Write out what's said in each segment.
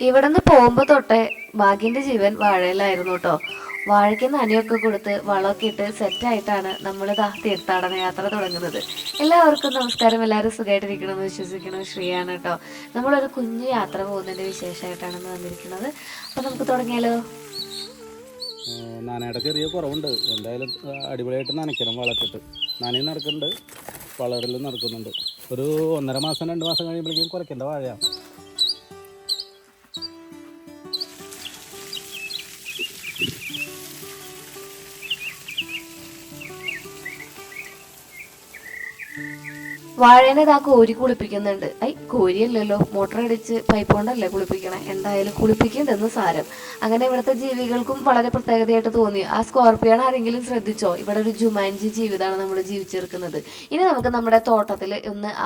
ഇവിടെ നിന്ന് പോകുമ്പോൾ തൊട്ടേ ഭാഗ്യന്റെ ജീവൻ വാഴയിലായിരുന്നു കേട്ടോ. വാഴയ്ക്ക് നനയൊക്കെ കൊടുത്ത് വളമൊക്കെ ഇട്ട് സെറ്റായിട്ടാണ് നമ്മളിതാ തീർത്ഥാടന യാത്ര തുടങ്ങുന്നത്. എല്ലാവർക്കും നമസ്കാരം. എല്ലാവരും സുഖമായിട്ടിരിക്കണമെന്ന് വിശ്വസിക്കണം. ശ്രീയാണ് കേട്ടോ. നമ്മളൊരു കുഞ്ഞു യാത്ര പോകുന്നതിൻ്റെ വിശേഷമായിട്ടാണ് വന്നിരിക്കുന്നത്. അപ്പം നമുക്ക് തുടങ്ങിയാലോ? നനയുടെ ചെറിയ കുറവുണ്ട്. എന്തായാലും അടിപൊളിയായിട്ട് നനയ്ക്കണം. വളർത്തിട്ട് നനയും നടക്കുന്നുണ്ട്, വളരലും നടക്കുന്നുണ്ട്. ഒരു 1.5 മാസം 2 മാസം കഴിയുമ്പോഴേക്കും കുറയ്ക്കേണ്ട വാഴയാണ്. വാഴേനെ ഇതാ കോരി കുളിപ്പിക്കുന്നുണ്ട്. കോരിയല്ലല്ലോ, മോട്ടർ അടിച്ച് പൈപ്പ് കൊണ്ടല്ലേ കുളിപ്പിക്കണേ. എന്തായാലും കുളിപ്പിക്കുന്നുണ്ടെന്ന് സാരം. അങ്ങനെ ഇവിടുത്തെ ജീവികൾക്കും വളരെ പ്രത്യേകതയായിട്ട് തോന്നി. ആ സ്കോർപ്പിയോൺ ആരെങ്കിലും ശ്രദ്ധിച്ചോ? ഇവിടെ ഒരു ജുമാൻജി ജീവിതമാണ് നമ്മൾ ജീവിച്ചെടുക്കുന്നത്. ഇനി നമുക്ക് നമ്മുടെ തോട്ടത്തിൽ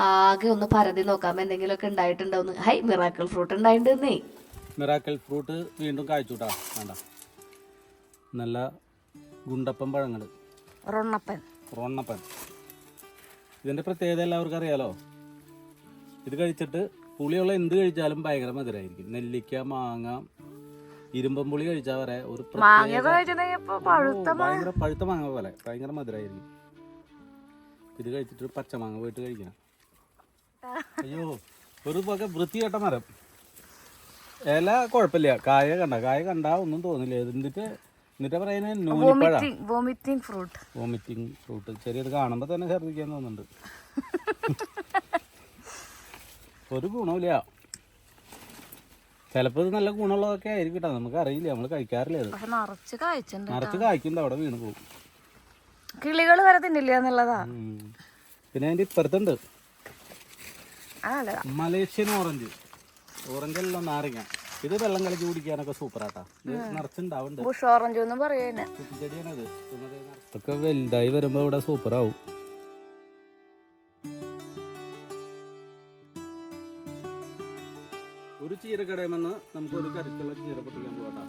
ആകെ ഒന്ന് പരതി നോക്കാം, എന്തെങ്കിലുമൊക്കെ ഉണ്ടായിട്ടുണ്ടോന്ന്. മിറാക്കിൾ ഫ്രൂട്ട് ഉണ്ടായിട്ടുണ്ടെന്നേ. മിറാക്കിൾ ഫ്രൂട്ട് വീണ്ടും കായ്ച്ചുട്ടാ. വേണ്ട, നല്ല ഗുണ്ടപ്പൻ പഴങ്ങൾ, റൊണ്ണപ്പൻ. ഇതിൻ്റെ പ്രത്യേകത എല്ലാവർക്കും അറിയാലോ. ഇത് കഴിച്ചിട്ട് പുളിയുള്ള എന്ത് കഴിച്ചാലും ഭയങ്കര മധുരമായിരിക്കും. നെല്ലിക്ക, മാങ്ങ, ഇരുമ്പം പുളി കഴിച്ചാൽ വരെ ഒരു ഭയങ്കര പഴുത്ത മാങ്ങ പോലെ ഭയങ്കര മധുരമായിരിക്കും. ഇത് കഴിച്ചിട്ട് പച്ചമാങ്ങ പോയിട്ട് കഴിക്കണം. അയ്യോ, ഒരു വക വൃത്തികെട്ട മരം. ഇല കുഴപ്പമില്ല, കായ കണ്ട ഒന്നും തോന്നില്ല. എന്നിട്ട് പറയുന്നത് വോമിറ്റിംഗ് ഫ്രൂട്ട്. ചെറിയത് കാണുമ്പോൾ തന്നെ ഛർദ്ദിക്കാൻ തോന്നുന്നുണ്ട്. ഒരു ഗുണമില്ല. ചിലപ്പോൾ ഇത് നല്ല ഗുണമുള്ളതൊക്കെ ആയിരിക്കും കേട്ടോ, നമുക്ക് അറിയില്ല, നമ്മൾ കഴിക്കാറില്ല. അത് നിറച്ച് കായ്ക്കുന്നുണ്ട്, അവിടെ വീണ് പോകും. കിളികൾ വരെ തിന്നില്ല എന്നുള്ളതാ. പിന്നെ അതിന്റെ ഇപ്പുറത്തുണ്ട് മലേഷ്യൻ ഓറഞ്ച് എല്ലാം നാരങ്ങ. ഇത് വെള്ളം കളിച്ച് കുടിക്കാനൊക്കെ സൂപ്പറാട്ടാ. ഇത് നിറച്ചുണ്ടാവുന്നുണ്ട്. ചെടിയാണത്. ഇതൊക്കെ വലുതായി വരുമ്പോ ഇവിടെ സൂപ്പറാവും. ഒരു ചീരക്കടയുമെന്ന് നമുക്ക് ഒരു കരുത്തുള്ള ചീര പൊട്ടിക്കാൻ പോകട്ടാ.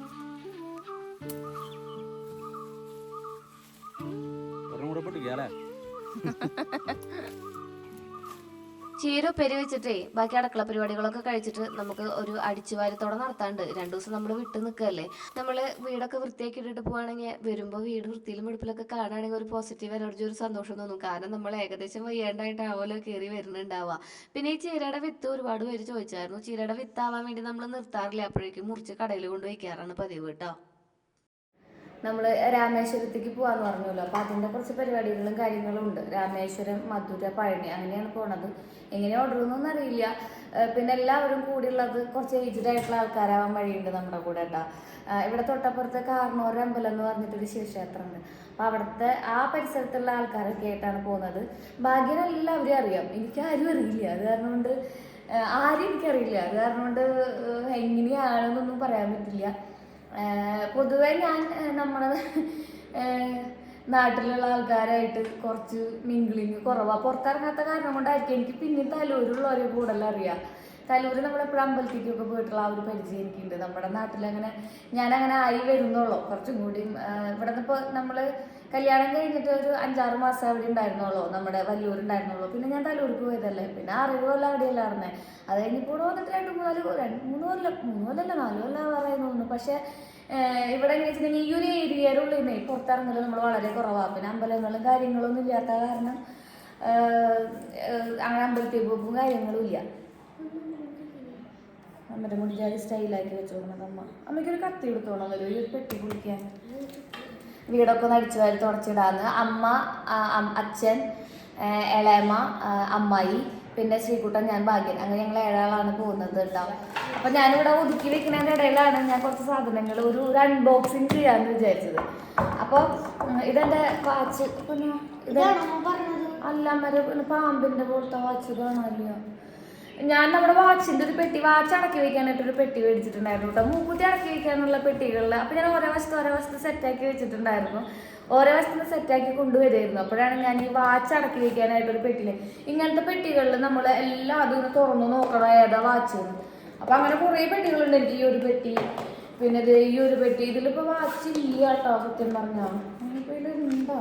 ഒരെണ്ണം കൂടെ പൊട്ടിക്കാല്ലേ? ചീര ഉപ്പേരി വെച്ചിട്ടേ ബാക്കി അടുക്കള പരിപാടികളൊക്കെ കഴിച്ചിട്ട് നമുക്ക് ഒരു അടിച്ചുവാരത്തോടെ നടത്താണ്ട്. 2 ദിവസം നമ്മൾ വിട്ട് നിൽക്കുകയല്ലേ. നമ്മൾ വീടൊക്കെ വൃത്തിയാക്കി ഇട്ടിട്ട് പോവുകയാണെങ്കിൽ വരുമ്പോൾ വീട് വൃത്തിയിലും വെടുപ്പിലൊക്കെ കാണുകയാണെങ്കിൽ ഒരു പോസിറ്റീവ് എനർജി, ഒരു സന്തോഷം തോന്നും. കാരണം നമ്മൾ ഏകദേശം വയ്യാണ്ടായിട്ടാവുമല്ലോ കയറി വരുന്നുണ്ടാവുക. പിന്നെ ഈ ചീരയുടെ വിത്ത് ഒരുപാട് പേര് ചോദിച്ചായിരുന്നു. ചീരയുടെ വിത്താവാൻ വേണ്ടി നമ്മൾ നിർത്താറില്ല, അപ്പോഴേക്കും മുറിച്ച് കടയിൽ കൊണ്ട് വയ്ക്കാറാണ് പതിവ് കേട്ടോ. നമ്മൾ രാമേശ്വരത്തേക്ക് പോകാമെന്ന് പറഞ്ഞല്ലോ. അപ്പോൾ അതിൻ്റെ കുറച്ച് പരിപാടികളും കാര്യങ്ങളും ഉണ്ട്. രാമേശ്വരം, മധുര, പഴനി അങ്ങനെയാണ് പോണത്. എങ്ങനെ ഓർഡർ ചെയ്യുന്നൊന്നും അറിയില്ല. പിന്നെ എല്ലാവരും കൂടിയുള്ളത് കുറച്ച് ഏജ്ഡ് ആയിട്ടുള്ള ആൾക്കാരാവാൻ വഴിയുണ്ട് നമ്മുടെ കൂടെ കേട്ടോ. ഇവിടെ തൊട്ടപ്പുറത്ത് കാർണൂർ അമ്പലം എന്ന് പറഞ്ഞിട്ടൊരു ശിവക്ഷേത്രമുണ്ട്. അപ്പോൾ അവിടുത്തെ ആ പരിസരത്തുള്ള ആൾക്കാരൊക്കെ ആയിട്ടാണ് പോകുന്നത്. ഭാഗ്യം എല്ലാവരും അറിയാം, എനിക്കാരും അറിയില്ല. അത് കാരണം കൊണ്ട് ആരും എനിക്കറിയില്ല. അത് കാരണം കൊണ്ട് എങ്ങനെയാണെന്നൊന്നും പറയാൻ പറ്റില്ല. പൊതുവെ ഞാൻ നമ്മുടെ നാട്ടിലുള്ള ആൾക്കാരായിട്ട് കുറച്ച് മിങ്കിളിങ് കുറവാണ്. പുറത്തിറങ്ങാത്ത കാരണം കൊണ്ടായിരിക്കും എനിക്ക് പിന്നെ തലൂരുള്ളവരെ കൂടുതൽ അറിയാം. തലൂര് നമ്മളെപ്പോഴും അമ്പലത്തേക്കൊക്കെ പോയിട്ടുള്ള ആ ഒരു പരിചയം എനിക്കുണ്ട്. നമ്മുടെ നാട്ടിലങ്ങനെ ഞാനങ്ങനെ ആയി വരുന്നുള്ളൂ. കുറച്ചും കൂടിയും ഇവിടെ നിന്ന് ഇപ്പോൾ നമ്മൾ കല്യാണം കഴിഞ്ഞിട്ട് ഒരു 5-6 മാസം അവിടെ ഉണ്ടായിരുന്നുള്ളൂ, നമ്മുടെ വല്ലൂർ ഉണ്ടായിരുന്നുള്ളൂ. പിന്നെ ഞാൻ തലൂർക്ക് പോയതല്ലേ. പിന്നെ 6 കൊല്ലം അവിടെയല്ല അറിഞ്ഞത്. അത് കഴിഞ്ഞിപ്പോൾ ഇവിടെ വന്നിട്ട് 2-3 കൊല്ലം 4 കൊല്ലം പറയുന്നു തോന്നുന്നു. പക്ഷേ ഇവിടെ എങ്ങനെ വെച്ചിട്ടുണ്ടെങ്കിൽ ഈ ഒരു ഏരിയയിലുള്ളിൽ പുറത്തിറങ്ങൽ നമ്മൾ വളരെ കുറവാണ്. പിന്നെ അമ്പലങ്ങളും കാര്യങ്ങളൊന്നും ഇല്ലാത്ത കാരണം അങ്ങനെ അമ്പലത്തിൽ പോകും കാര്യങ്ങളും ഇല്ല. അമ്മയുടെ മുടിജാതി സ്റ്റൈലാക്കി വെച്ചോളണം. അമ്മയ്ക്കൊരു കത്തി എടുത്തോണം വരും, ഒരു പെട്ടി കുളിക്കാൻ. വീടൊക്കെ ഒന്ന് അടിച്ചു വാരി തുടച്ചിടാന്ന് അമ്മ, അച്ഛൻ, ഇളയമ്മ, അമ്മായി, പിന്നെ ശ്രീകുട്ടൻ, ഞാൻ, ഭാഗ്യൻ, അങ്ങനെ ഞങ്ങൾ 7 ആളാണ് പോകുന്നത് കേട്ടോ. അപ്പം ഞാനിവിടെ ഒതുക്കി വെക്കുന്നതിൻ്റെ ഇടയിലാണ് ഞാൻ കുറച്ച് സാധനങ്ങൾ ഒരു അൺബോക്സിങ് ചെയ്യാമെന്ന് വിചാരിച്ചത്. അപ്പോൾ ഇതെൻ്റെ വാച്ച്. പിന്നെ ഇത് അല്ല മരം പാമ്പിൻ്റെ പോലത്തെ വാച്ച് കാണാനില്ല. ഞാൻ നമ്മുടെ വാച്ചിൻ്റെ ഒരു പെട്ടി, വാച്ച് അടക്കി വയ്ക്കാനായിട്ടൊരു പെട്ടി മേടിച്ചിട്ടുണ്ടായിരുന്നു കേട്ടോ. മൂക്കുത്തി അടക്കി വയ്ക്കാനുള്ള പെട്ടികളിൽ. അപ്പോൾ ഞാൻ ഓരോ വശത്ത് സെറ്റാക്കി വെച്ചിട്ടുണ്ടായിരുന്നു. ഓരോ വശത്ത് സെറ്റാക്കി കൊണ്ടുവരുമായിരുന്നു. അപ്പോഴാണ് ഞാൻ ഈ വാച്ച് അടക്കി വയ്ക്കാനായിട്ടൊരു പെട്ടിയിൽ. ഇങ്ങനത്തെ പെട്ടികളിൽ നമ്മൾ എല്ലാം അതും തുറന്നു നോക്കണം ഏതാ വാച്ച്. അപ്പം അങ്ങനെ കുറേ പെട്ടികളുണ്ട് എനിക്ക്. ഈ ഒരു പെട്ടി, പിന്നെ ഇത് ഈ ഒരു പെട്ടി. ഇതിലിപ്പോൾ വാച്ച് ഇല്ല കേട്ടോ സത്യം പറഞ്ഞാൽ. അപ്പോൾ ഇതിലുണ്ടോ?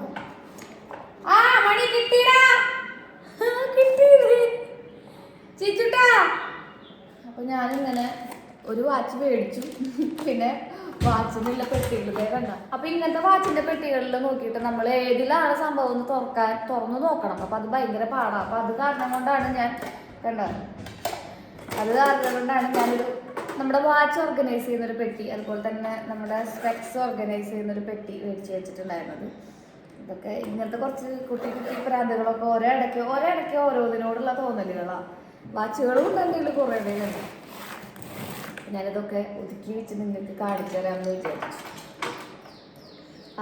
ആ മണി കിട്ടിയിടാ, കിട്ടി ചിച്ചുട്ടാ. അപ്പോൾ ഞാനിങ്ങനെ ഒരു വാച്ച് മേടിച്ചു. പിന്നെ വാച്ചിനുള്ള പെട്ടികൾ കണ്ട. അപ്പൊ ഇങ്ങനത്തെ വാച്ചിന്റെ പെട്ടികളിൽ നോക്കിയിട്ട് നമ്മൾ ഏതിലാണ് സംഭവം എന്ന് തുറന്നു നോക്കണം. അപ്പൊ അത് ഭയങ്കര പാടാണ്. അപ്പൊ അത് കാരണം കൊണ്ടാണ് ഞാൻ ഞാനൊരു നമ്മുടെ വാച്ച് ഓർഗനൈസ് ചെയ്യുന്നൊരു പെട്ടി, അതുപോലെ തന്നെ നമ്മുടെ സ്പെക്സ് ഓർഗനൈസ് ചെയ്യുന്നൊരു പെട്ടി മേടിച്ച് വെച്ചിട്ടുണ്ടായിരുന്നത്. ഇതൊക്കെ ഇങ്ങനത്തെ കുറച്ച് കുട്ടി പ്രാന്തുകളൊക്കെ ഓരോ ഇടയ്ക്ക് ഓരോന്നിനോടുള്ള തോന്നലുകളാണ്. വാച്ചുകളും ഉണ്ടെങ്കിൽ കുറേ പേരുണ്ട്. ഞാനിതൊക്കെ ഒതുക്കി വെച്ച് നിങ്ങൾക്ക് കാണിച്ചു തരാമെന്ന് വിചാരിച്ചു.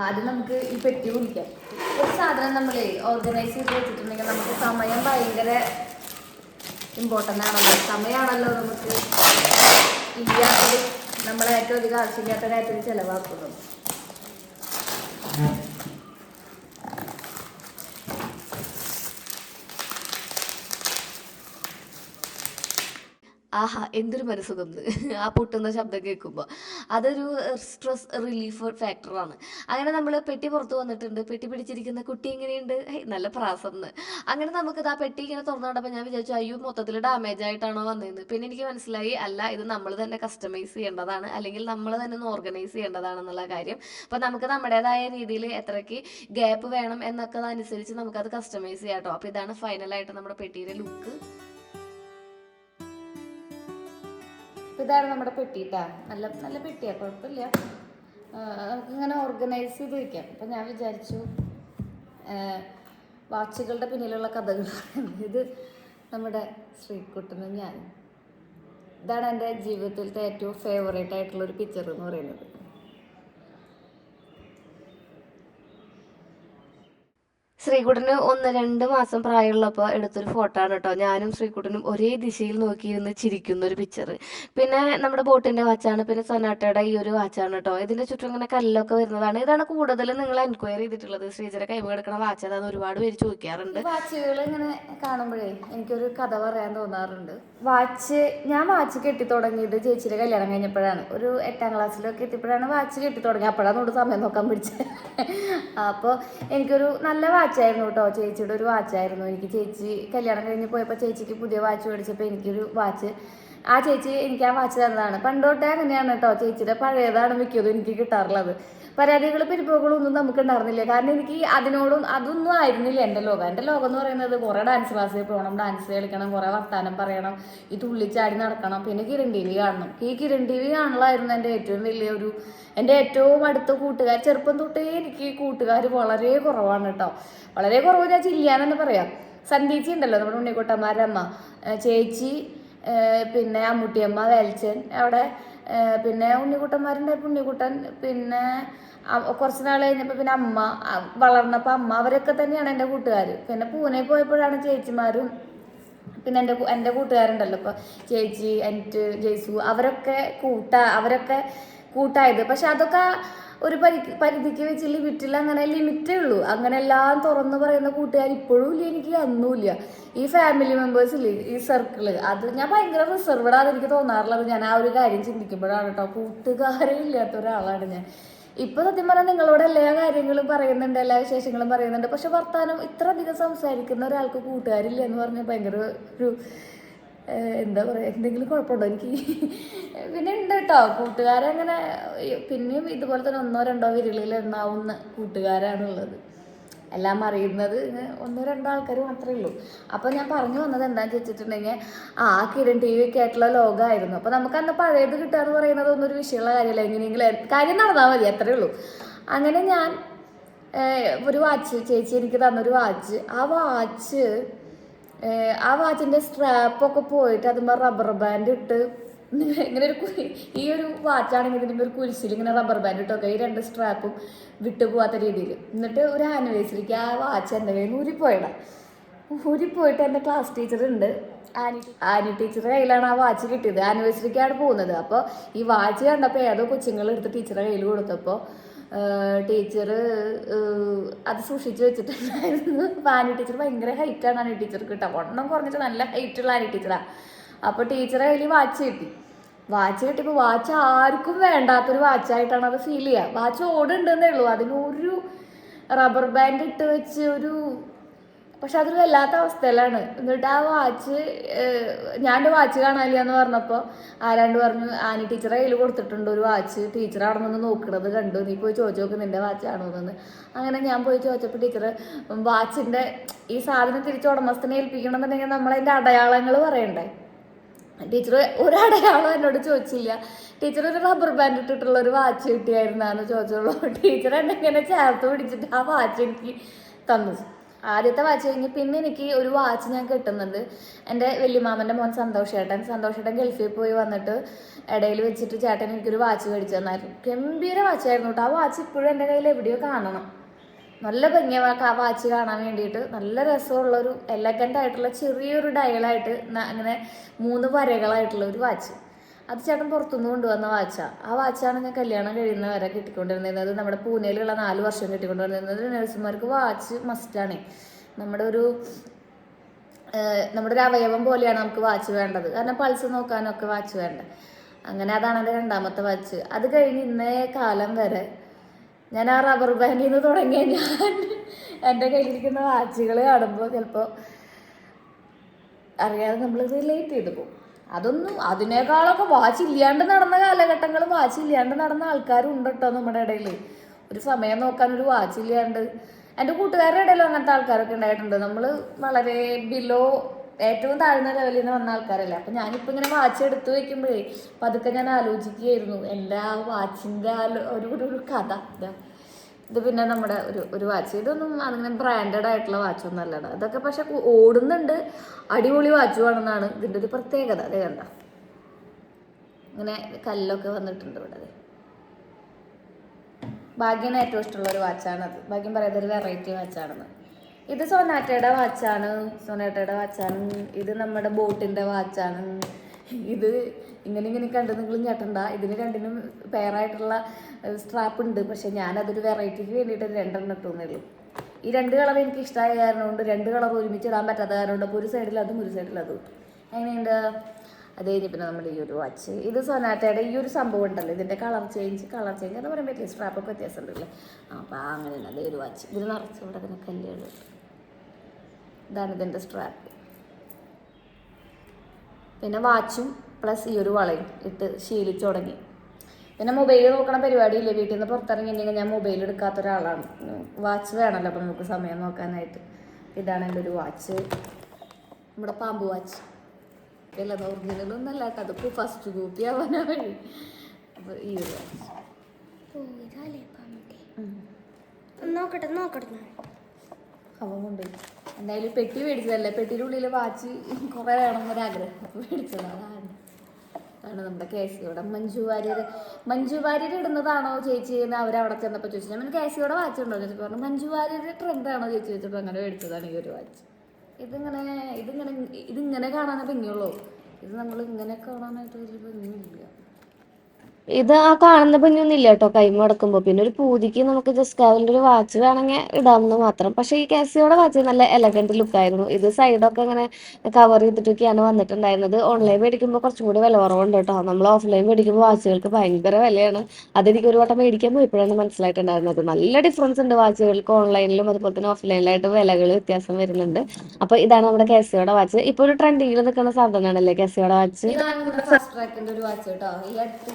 ആദ്യം നമുക്ക് ഈ പെട്ടി കുടിക്കാം. ഒരു സാധനം നമ്മൾ ഓർഗനൈസ് ചെയ്ത് വെച്ചിട്ടുണ്ടെങ്കിൽ നമുക്ക് സമയം ഭയങ്കര ഇമ്പോർട്ടൻ്റ് ആണല്ലോ. സമയമാണല്ലോ നമുക്ക് ഇല്ലാത്തത്, നമ്മളെ ഏറ്റവും അധികം ആവശ്യമില്ലാത്ത കാര്യത്തിൽ ചിലവാക്കുന്നത്. ആഹാ, എന്തൊരു മനസ്സുഖം ആ പൊട്ടുന്ന ശബ്ദം കേൾക്കുമ്പോൾ. അതൊരു സ്ട്രെസ് റിലീഫ് ഫാക്ടറാണ്. അങ്ങനെ നമ്മൾ പെട്ടി പുറത്ത് വന്നിട്ടുണ്ട്. പെട്ടി പിടിച്ചിരിക്കുന്ന കുട്ടി എങ്ങനെയുണ്ട്, നല്ല പ്രാസംന്ന്. അങ്ങനെ നമുക്കിത് ആ പെട്ടി ഇങ്ങനെ തുറന്നു കണ്ടപ്പോൾ ഞാൻ വിചാരിച്ചു അയ്യോ മൊത്തത്തിൽ ഡാമേജ് ആയിട്ടാണോ വന്നതെന്ന്. പിന്നെ എനിക്ക് മനസ്സിലായി അല്ല, ഇത് നമ്മൾ തന്നെ കസ്റ്റമൈസ് ചെയ്യേണ്ടതാണ്, അല്ലെങ്കിൽ നമ്മൾ തന്നെ ഒന്ന് ഓർഗനൈസ് ചെയ്യേണ്ടതാണെന്നുള്ള കാര്യം. അപ്പോൾ നമുക്ക് നമ്മുടേതായ രീതിയിൽ എത്രയ്ക്ക് ഗ്യാപ്പ് വേണം എന്നൊക്കെ അനുസരിച്ച് നമുക്കത് കസ്റ്റമൈസ് ചെയ്യാം കേട്ടോ. അപ്പോൾ ഇതാണ് ഫൈനലായിട്ട് നമ്മുടെ പെട്ടിയുടെ ലുക്ക്. ഇതാണ് നമ്മുടെ പെട്ടിട്ടാ. നല്ല നല്ല പെട്ടിയാണ്, കുഴപ്പമില്ല. നമുക്കിങ്ങനെ ഓർഗനൈസ് ചെയ്ത് വയ്ക്കാം. അപ്പം ഞാൻ വിചാരിച്ചു വാച്ചുകളുടെ പിന്നിലുള്ള കഥകൾ. ഇത് നമ്മുടെ ശ്രീകുട്ടനും ഞാനും. ഇതാണ് എൻ്റെ ജീവിതത്തിലത്തെ ഏറ്റവും ഫേവറേറ്റ് ആയിട്ടുള്ളൊരു പിക്ചർ എന്ന് പറയുന്നത്. ശ്രീകുട്ടന് 1-2 മാസം പ്രായമുള്ളപ്പോൾ എടുത്തൊരു ഫോട്ടോ ആണ് കേട്ടോ. ഞാനും ശ്രീകുട്ടനും ഒരേ ദിശയിൽ നോക്കിയിരുന്ന് ചിരിക്കുന്ന ഒരു പിക്ചർ. പിന്നെ നമ്മുടെ ബോട്ടിൻ്റെ വാച്ചാണ്. പിന്നെ സൊനാട്ടയുടെ ഈ ഒരു വാച്ചാണ് കേട്ടോ. ഇതിൻ്റെ ചുറ്റും ഇങ്ങനെ കല്ലൊക്കെ വരുന്നതാണ്. ഇതാണ് കൂടുതൽ നിങ്ങൾ എൻക്വയറി ചെയ്തിട്ടുള്ളത്. ശ്രീജയുടെ കൈമ കിടക്കുന്ന വാച്ച് അതാന്ന് ഒരുപാട് പേര് ചോദിക്കാറുണ്ട്. വാച്ചുകൾ ഇങ്ങനെ കാണുമ്പോഴേ എനിക്കൊരു കഥ പറയാൻ തോന്നാറുണ്ട്. ഞാൻ വാച്ച് കെട്ടി തുടങ്ങിയത് ചേച്ചിയുടെ കല്യാണം കഴിഞ്ഞപ്പോഴാണ്. ഒരു 8ാം ക്ലാസ്സിലൊക്കെ എത്തിയപ്പോഴാണ് വാച്ച് കെട്ടി തുടങ്ങി. അപ്പോഴാണ് നോട് സമയം നോക്കാൻ പിടിച്ചത്. അപ്പോൾ എനിക്കൊരു നല്ല വാച്ചായിരുന്നു കേട്ടോ. ചേച്ചിയുടെ ഒരു വാച്ചായിരുന്നു എനിക്ക്. ചേച്ചി കല്യാണം കഴിഞ്ഞ് പോയപ്പോൾ ചേച്ചിക്ക് പുതിയ വാച്ച് മേടിച്ചപ്പോൾ എനിക്കൊരു വാച്ച് ആ ചേച്ചി എനിക്ക് ആ വാച്ച് തന്നതാണ്. പണ്ടോട്ടേ അങ്ങനെയാണ് കേട്ടോ. ചേച്ചിയുടെ പഴയതാണ് മിക്കതും എനിക്ക് കിട്ടാറുള്ളത്. പരാതികൾ പരിഭവങ്ങളും ഒന്നും നമുക്ക് ഉണ്ടായിരുന്നില്ല. കാരണം എനിക്ക് അതൊന്നും ആയിരുന്നില്ല എൻ്റെ ലോകം. എൻ്റെ ലോകം എന്ന് പറയുന്നത് കുറേ ഡാൻസ് ക്ലാസ്സിൽ പോകണം, ഡാൻസ് കളിക്കണം, കുറേ വർത്താനം പറയണം, ഈ തുള്ളിച്ചാടി നടക്കണം, പിന്നെ കിരൺ ടി വി കാണണം. ഈ കിരൺ ടി വി കാണലായിരുന്നു എൻ്റെ ഏറ്റവും അടുത്ത കൂട്ടുകാർ. ചെറുപ്പം തൊട്ടേ എനിക്ക് കൂട്ടുകാർ വളരെ കുറവാണ് കേട്ടോ. വളരെ കുറവ് ഞാൻ ചില്ലാന്നെന്ന് പറയാം. സന്ധ്യേച്ചി ഉണ്ടല്ലോ, നമ്മുടെ ഉണ്ണിക്കുട്ടന്മാരുടെ അമ്മ, ചേച്ചി, പിന്നെ അമ്മൂട്ടിയമ്മ, വേൽച്ചൻ അവിടെ, പിന്നെ ഉണ്ണിക്കുട്ടന്മാരുണ്ടായപ്പോൾ ഉണ്ണിക്കുട്ടൻ, പിന്നെ കുറച്ച് നാൾ കഴിഞ്ഞപ്പോൾ പിന്നെ അമ്മ വളർന്നപ്പോൾ അമ്മ, അവരൊക്കെ തന്നെയാണ് എൻ്റെ കൂട്ടുകാർ. പിന്നെ പൂനെ പോയപ്പോഴാണ് ചേച്ചിമാരും പിന്നെ എൻ്റെ കൂട്ടുകാരുണ്ടല്ലോ ഇപ്പോൾ ചേച്ചി, എൻ്റെ ജയ്സു, അവരൊക്കെ കൂട്ടായത്. പക്ഷെ അതൊക്കെ ഒരു പരിധിക്ക് വെച്ച് ലിമിറ്റിൽ, അങ്ങനെ ലിമിറ്റേ ഉള്ളൂ. അങ്ങനെ എല്ലാം തുറന്ന് പറയുന്ന കൂട്ടുകാർ ഇപ്പോഴും ഇല്ല, എനിക്ക് അന്നുമില്ല. ഈ ഫാമിലി മെമ്പേഴ്സില്ലേ, ഈ സർക്കിള്, അത് ഞാൻ ഭയങ്കര റിസർവ്ഡാണ് എനിക്ക് തോന്നാറുള്ളത്. ഞാൻ ആ ഒരു കാര്യം ചിന്തിക്കുമ്പോഴാണ് കേട്ടോ. കൂട്ടുകാരേ ഇല്ലാത്ത ഒരാളാണ് ഞാൻ. ഇപ്പൊ സത്യം പറഞ്ഞാൽ നിങ്ങളോട് എല്ലാ കാര്യങ്ങളും പറയുന്നുണ്ട്, എല്ലാ വിശേഷങ്ങളും പറയുന്നുണ്ട്. പക്ഷെ വർത്താനം ഇത്ര അധികം സംസാരിക്കുന്ന ഒരാൾക്ക് കൂട്ടുകാരില്ല എന്ന് പറഞ്ഞാൽ ഭയങ്കര ഒരു എന്താ പറയുക, എന്തെങ്കിലും കുഴപ്പമുണ്ടോ എനിക്ക്? പിന്നെ ഉണ്ട് കേട്ടോ കൂട്ടുകാരങ്ങനെ. പിന്നെയും ഇതുപോലെ തന്നെ 1-2 വിരലിൽ എണ്ണാവുന്ന കൂട്ടുകാരാണുള്ളത്. എല്ലാം അറിയുന്നത് 1-2 ആൾക്കാർ മാത്രമേ ഉള്ളൂ. അപ്പോൾ ഞാൻ പറഞ്ഞു വന്നത് എന്താണെന്ന് വെച്ചിട്ടുണ്ടെങ്കിൽ കിരൺ ടി വി ഒക്കെ ആയിട്ടുള്ള ലോകമായിരുന്നു. അപ്പോൾ നമുക്ക് അന്ന് പഴയത് കിട്ടുക എന്ന് പറയുന്നത് ഒന്നും ഒരു വിഷയമുള്ള കാര്യമല്ല. എങ്ങനെയെങ്കിലും കാര്യം നടന്നാൽ മതി, അത്രയേ ഉള്ളൂ. അങ്ങനെ ഞാൻ ഒരു വാച്ച്, ചേച്ചി എനിക്ക് തന്നൊരു വാച്ച്, ആ വാച്ചിൻ്റെ സ്ട്രാപ്പൊക്കെ പോയിട്ട് അതുമ്പോൾ റബ്ബർ ബാൻഡ് ഇട്ട് ഇങ്ങനെ ഈ ഒരു വാച്ചാണെങ്കിൽ ഇതിൻ്റെ ഒരു കുരിശിൽ ഇങ്ങനെ റബ്ബർ ബാൻഡ് ഇട്ടൊക്കെ ഈ 2 സ്ട്രാപ്പും വിട്ടു പോകാത്ത രീതിയിൽ. എന്നിട്ട് ഒരു ആനിവേഴ്സറിക്ക് ആ വാച്ച് എൻ്റെ കയ്യിൽ നിന്ന് ഊരിപ്പോയിട്ട് എൻ്റെ ക്ലാസ് ടീച്ചറുണ്ട്, ആനി ടീച്ചറുടെ കയ്യിലാണ് ആ വാച്ച് കിട്ടിയത്. ആനിവേഴ്സറിക്കാണ് പോകുന്നത്. അപ്പോൾ ഈ വാച്ച് കണ്ടപ്പോൾ ഏതോ കൊച്ചുങ്ങൾ എടുത്ത് ടീച്ചറുടെ കയ്യിൽ കൊടുത്തപ്പോൾ ടീച്ചർ അത് സൂക്ഷിച്ച് വെച്ചിട്ടുണ്ടായിരുന്നു. അപ്പോൾ ആനി ടീച്ചർ ഭയങ്കര ഹൈറ്റാണ് ആനി ടീച്ചർക്ക് കിട്ടുക. വണ്ണം കുറഞ്ഞിട്ട് നല്ല ഹൈറ്റുള്ള ആനി ടീച്ചറാണ്. അപ്പോൾ ടീച്ചറെ കയ്യിൽ വാച്ച് കിട്ടിയപ്പോൾ വാച്ച് ആർക്കും വേണ്ടാത്തൊരു വാച്ചായിട്ടാണ് അത് ഫീൽ ചെയ്യുക. വാച്ച് ഓടുണ്ടെന്നേ ഉള്ളൂ, അതിനൊരു റബ്ബർ ബാൻഡ് ഇട്ട് വെച്ച് ഒരു പക്ഷെ അതൊരു വല്ലാത്ത അവസ്ഥയിലാണ്. എന്നിട്ട് ആ വാച്ച് ഞാൻ്റെ വാച്ച് കാണാനില്ല എന്ന് പറഞ്ഞപ്പോൾ ആരാണ്ട് പറഞ്ഞു ആനി ടീച്ചറെ കയ്യിൽ കൊടുത്തിട്ടുണ്ട് ഒരു വാച്ച്, ടീച്ചർ അവിടെ നിന്ന് നോക്കണത് കണ്ടു, നീ പോയി ചോദിച്ചു നോക്ക് നിൻ്റെ വാച്ചാണോ എന്ന്. അങ്ങനെ ഞാൻ പോയി ചോദിച്ചപ്പോൾ ടീച്ചർ വാച്ചിൻ്റെ ഈ സാധനം തിരിച്ച് ഉടമസ്ഥനെ ഏൽപ്പിക്കണമെന്നുണ്ടെങ്കിൽ നമ്മളതിൻ്റെ അടയാളങ്ങൾ പറയണ്ടേ. ടീച്ചർ ഒരു അടയാളം എന്നോട് ചോദിച്ചില്ല. ടീച്ചർ ഒരു റബ്ബർ ബാൻഡ് ഇട്ടിട്ടുള്ള ഒരു വാച്ച് കിട്ടിയായിരുന്നാന്ന് ചോദിച്ചുള്ളൂ. ടീച്ചർ എന്നെ ഇങ്ങനെ ചേർത്ത് പിടിച്ചിട്ട് ആ വാച്ച് എനിക്ക് തന്നു. ആദ്യത്തെ വാച്ച് കഴിഞ്ഞ് പിന്നെ എനിക്ക് ഒരു വാച്ച് ഞാൻ കിട്ടുന്നുണ്ട്. എൻ്റെ വല്യമാമൻ്റെ മോൻ സന്തോഷേട്ടൻ ഗൾഫിൽ പോയി വന്നിട്ട് ഇടയിൽ വെച്ചിട്ട് ചേട്ടൻ എനിക്കൊരു വാച്ച് മേടിച്ചു തന്നായിരുന്നു. ഗംഭീര വാച്ചായിരുന്നു കേട്ടോ. ആ വാച്ച് ഇപ്പോഴും എൻ്റെ കയ്യിൽ എവിടെയോ കാണണം. നല്ല ഭംഗിയാണ് ആ വാച്ച് കാണാൻ വേണ്ടിയിട്ട്. നല്ല രസമുള്ളൊരു എലഗൻ്റ് ആയിട്ടുള്ള ചെറിയൊരു ഡയലായിട്ട് അങ്ങനെ 3 വരകളായിട്ടുള്ള ഒരു വാച്ച്. അത് ചേട്ടൻ പുറത്തുനിന്ന് കൊണ്ടുവന്ന വാച്ചാണ്. ആ വാച്ചാണ് ഞാൻ കല്യാണം കഴിയുന്ന വരെ കിട്ടിക്കൊണ്ടിരുന്നത്. നമ്മുടെ പൂനെയിലുള്ള 4 വർഷം കിട്ടിക്കൊണ്ടിരുന്നത്. നഴ്സുമാർക്ക് വാച്ച് മസ്റ്റാണ്. നമ്മുടെ ഒരു അവയവം പോലെയാണ് നമുക്ക് വാച്ച് വേണ്ടത്. കാരണം പൾസ് നോക്കാനൊക്കെ വാച്ച് വേണ്ട. അങ്ങനെ അതാണ് എൻ്റെ 2ാമത്തെ വാച്ച്. അത് കഴിഞ്ഞ് ഇന്നേ കാലം വരെ ഞാൻ ആ റബ്ബർ ബാൻഡിൽ നിന്ന് തുടങ്ങിയ ഞാൻ എൻ്റെ കയ്യിലിരിക്കുന്ന വാച്ചുകൾ കാണുമ്പോൾ ചിലപ്പോൾ അറിയാതെ നമ്മൾ റിലേറ്റ് ചെയ്ത് പോകും. അതിനേക്കാളൊക്കെ വാച്ച് ഇല്ലാണ്ട് നടന്ന കാലഘട്ടങ്ങൾ, വാച്ച് ഇല്ലാണ്ട് നടന്ന ആൾക്കാരും ഉണ്ട് കേട്ടോ നമ്മുടെ ഇടയിൽ. ഒരു സമയം നോക്കാനൊരു വാച്ച് ഇല്ലാണ്ട് എൻ്റെ കൂട്ടുകാരുടെ ഇടയിലും അങ്ങനത്തെ ആൾക്കാരൊക്കെ ഉണ്ടായിട്ടുണ്ട്. നമ്മൾ വളരെ ബിലോ ഏറ്റവും താഴ്ന്ന ലെവലിൽ നിന്ന് വന്ന ആൾക്കാരല്ലേ. അപ്പം ഞാനിപ്പോൾ ഇങ്ങനെ വാച്ച് എടുത്തു വെക്കുമ്പോഴേ പതുക്കെ ഞാൻ ആലോചിക്കുകയായിരുന്നു എൻ്റെ ആ വാച്ചിൻ്റെ ഒരു കഥ. ഇത് പിന്നെ നമ്മുടെ ഒരു വാച്ച്, ഇതൊന്നും അങ്ങനെ ബ്രാൻഡഡ് ആയിട്ടുള്ള വാച്ചൊന്നും അല്ലടാ. ഇതൊക്കെ പക്ഷെ ഓടുന്നുണ്ട്, അടിപൊളി വാച്ചുവാണെന്നാണ് ഇതിൻ്റെ ഒരു പ്രത്യേകത. അതേ കണ്ട ഇങ്ങനെ കല്ലൊക്കെ വന്നിട്ടുണ്ട് ഇവിടെ. ഭാഗ്യന് ഏറ്റവും ഇഷ്ടമുള്ളൊരു വാച്ചാണത്. ഭാഗ്യം പറയുന്നത് ഒരു വെറൈറ്റി വാച്ചാണെന്ന്. ഇത് സൊനാറ്റയുടെ വാച്ചാണ്. ഇത് നമ്മുടെ ബോട്ടിൻ്റെ വാച്ചാണ്. ഇത് ഇങ്ങനെ കണ്ട് നിങ്ങൾ ഞെട്ടണ്ട. ഇതിന് രണ്ടിനും പെയറായിട്ടുള്ള സ്ട്രാപ്പ് ഉണ്ട്. പക്ഷെ ഞാനതൊരു വെറൈറ്റിക്ക് വേണ്ടിയിട്ട് 2 ഇട്ടുന്നേ. ഈ 2 കളർ എനിക്ക് ഇഷ്ടമായ കാരണം കൊണ്ട് 2 കളർ ഒരുമിച്ച് ഇടാൻ പറ്റാത്ത കാരണം കൊണ്ട് അപ്പോൾ ഒരു സൈഡിൽ അതും ഒരു സൈഡിൽ അതും. അങ്ങനെയുണ്ട്. അത് കഴിഞ്ഞ് പിന്നെ നമ്മുടെ ഈ ഒരു വാച്ച്, ഇത് സൊനാറ്റയുടെ ഈ ഒരു സംഭവം ഉണ്ടല്ലോ, ഇതിൻ്റെ കളർ ചേഞ്ച് എന്ന് പറയാൻ പറ്റില്ല, സ്ട്രാപ്പൊക്കെ വ്യത്യാസം ഉണ്ടല്ലേ. അപ്പോൾ അങ്ങനെയാണ് അതേ ഒരു വാച്ച്. ഇതിന് നിറച്ച് ഇവിടെ തന്നെ കല്ലുകൾ. ഇതാണ് ഇതിൻ്റെ സ്ട്രാപ്പ്. പിന്നെ വാച്ചും പ്ലസ് ഈ ഒരു വളയും ഇട്ട് ശീലിച്ചു തുടങ്ങി. പിന്നെ മൊബൈൽ നോക്കണ പരിപാടിയില്ലേ, വീട്ടിൽ നിന്ന് പുറത്തിറങ്ങിയിട്ടുണ്ടെങ്കിൽ ഞാൻ മൊബൈൽ എടുക്കാത്ത ഒരാളാണ്. വാച്ച് വേണമല്ലോ അപ്പോൾ നമുക്ക് സമയം നോക്കാനായിട്ട്. ഇതാണ് എൻ്റെ ഒരു വാച്ച്, നമ്മുടെ പാമ്പ് വാച്ച്. അല്ല ഒറിജിനലൊന്നും അല്ല കേട്ടോ, അതിപ്പോൾ ഫസ്റ്റ് കോപ്പി ആവാനാ വഴി. അപ്പോൾ ഈ ഒരു വാച്ച് നോക്കട്ടെ അവൻ കൊണ്ടുപോയി. എന്തായാലും പെട്ടി മേടിച്ചതല്ലേ, പെട്ടിയുടെ ഉള്ളിൽ വാച്ച് കുറേ വേണമെന്നൊരാഗ്രഹം, അപ്പോൾ മേടിച്ചതാണ്. അതാണ് നമ്മുടെ കേസിയോടെ മഞ്ജു വാര്യർ ഇടുന്നതാണോ ചേച്ചി എന്ന് അവരവിടെ ചെന്നപ്പോൾ ചോദിച്ചു. ഞാൻ കേസിയോടെ വാച്ച് ഉണ്ടോ ചോദിച്ചപ്പോൾ പറഞ്ഞു മഞ്ജു വാര്യരുടെ ട്രെൻഡാണോ ചേച്ചി ചോദിച്ചപ്പോൾ അങ്ങനെ മേടിച്ചതാണ് ഈ ഒരു വാച്ച്. ഇതിങ്ങനെ കാണാനേ ഭംഗിയുള്ളൂ. ഇത് നമ്മൾ ഇങ്ങനെ കാണാനായിട്ട് ഒരു ഭംഗിയില്ല. ഇത് ആ കാണുന്ന ഭംഗിയൊന്നും ഇല്ല കേട്ടോ കൈ മടക്കുമ്പോൾ. പിന്നെ ഒരു പൂതിക്ക് നമുക്ക് ജസ്റ്റ് അതിൻ്റെ ഒരു വാച്ച് വേണമെങ്കിൽ ഇടാമെന്ന് മാത്രം. പക്ഷേ ഈ കാസിയോടെ വാച്ച് നല്ല എലഗൻറ്റ് ലുക്കായിരുന്നു. ഇത് സൈഡൊക്കെ ഇങ്ങനെ കവർ ചെയ്തിട്ടൊക്കെയാണ് വന്നിട്ടുണ്ടായിരുന്നത്. ഓൺലൈൻ മേടിക്കുമ്പോൾ കുറച്ചും കൂടി വില കുറവുണ്ട് കേട്ടോ. നമ്മൾ ഓഫ്ലൈൻ മേടിക്കുമ്പോൾ വാച്ചുകൾക്ക് ഭയങ്കര വിലയാണ്. അതെനിക്ക് ഒരു വട്ടം മേടിക്കാൻ പോയപ്പോഴാണ് മനസ്സിലായിട്ടുണ്ടായിരുന്നത്. നല്ല ഡിഫറൻസ് ഉണ്ട് വാച്ചുകൾക്ക് ഓൺലൈനിലും അതുപോലെ തന്നെ ഓഫ്ലൈനിലായിട്ട് വിലകൾ വ്യത്യാസം വരുന്നുണ്ട്. അപ്പോൾ ഇതാണ് നമ്മുടെ കാസിയോടെ വാച്ച്. ഇപ്പോൾ ഒരു ട്രെൻഡിങ്ങിൽ നിൽക്കുന്ന സാധനമാണല്ലേ കാസിയോടെ വാച്ച്. ഫസ്റ്റ് ട്രാക്കിൻ്റെ ഒരു വാച്ച് കേട്ടോ. ഈ അടുത്ത്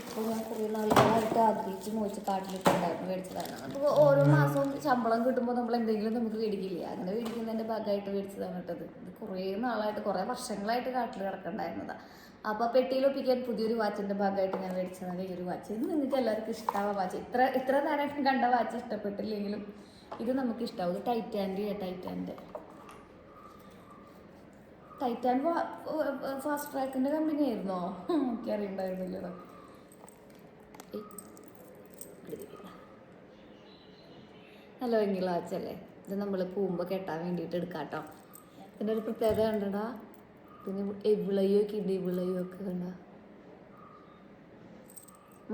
കുറേ നാളുകളായിട്ട് ആഗ്രഹിച്ച് മോഹിച്ച് കാട്ടിലിട്ടുണ്ടായിരുന്നു, മേടിച്ചതാണ്. അപ്പോൾ ഓരോ മാസവും ശമ്പളം കിട്ടുമ്പോൾ നമ്മൾ എന്തെങ്കിലും നമുക്ക് മേടിക്കില്ലേ, അങ്ങനെ മേടിക്കുന്നതിൻ്റെ ഭാഗമായിട്ട് മേടിച്ചതാണ് കേട്ടത്. ഇത് കുറേ നാളായിട്ട് കുറേ വർഷങ്ങളായിട്ട് കാട്ടിൽ കിടക്കണ്ടായിരുന്നതാണ്. അപ്പോൾ പെട്ടിയിൽ ഒപ്പിക്കാൻ പുതിയൊരു വാച്ചിൻ്റെ ഭാഗമായിട്ട് ഞാൻ മേടിച്ചതാണ് ഈ ഒരു വാച്ച്. ഇത് നിങ്ങൾക്ക് എല്ലാവർക്കും ഇഷ്ടമാവാം വാച്ച്. ഇത്ര നേരം കണ്ട വാച്ച് ഇഷ്ടപ്പെട്ടില്ലെങ്കിലും ഇത് നമുക്ക് ഇഷ്ടമാവും. ഇത് ടൈറ്റാൻ ഫാസ്റ്റ് ട്രാക്കിൻ്റെ കമ്പനി ആയിരുന്നോ? എനിക്ക് അറിയണ്ടായിരുന്നില്ലല്ലോ. നല്ല ഭംഗിയുള്ള വാച്ചല്ലേ. ഇത് നമ്മൾ പൂമ്പ് കെട്ടാൻ വേണ്ടിയിട്ട് എടുക്കാം കേട്ടോ. പിന്നെ ഒരു പ്രത്യേകത കണ്ടടാ, പിന്നെ ഇവിളയൊക്കെ ഉണ്ട്, ഇവിളയൊക്കെ കണ്ട.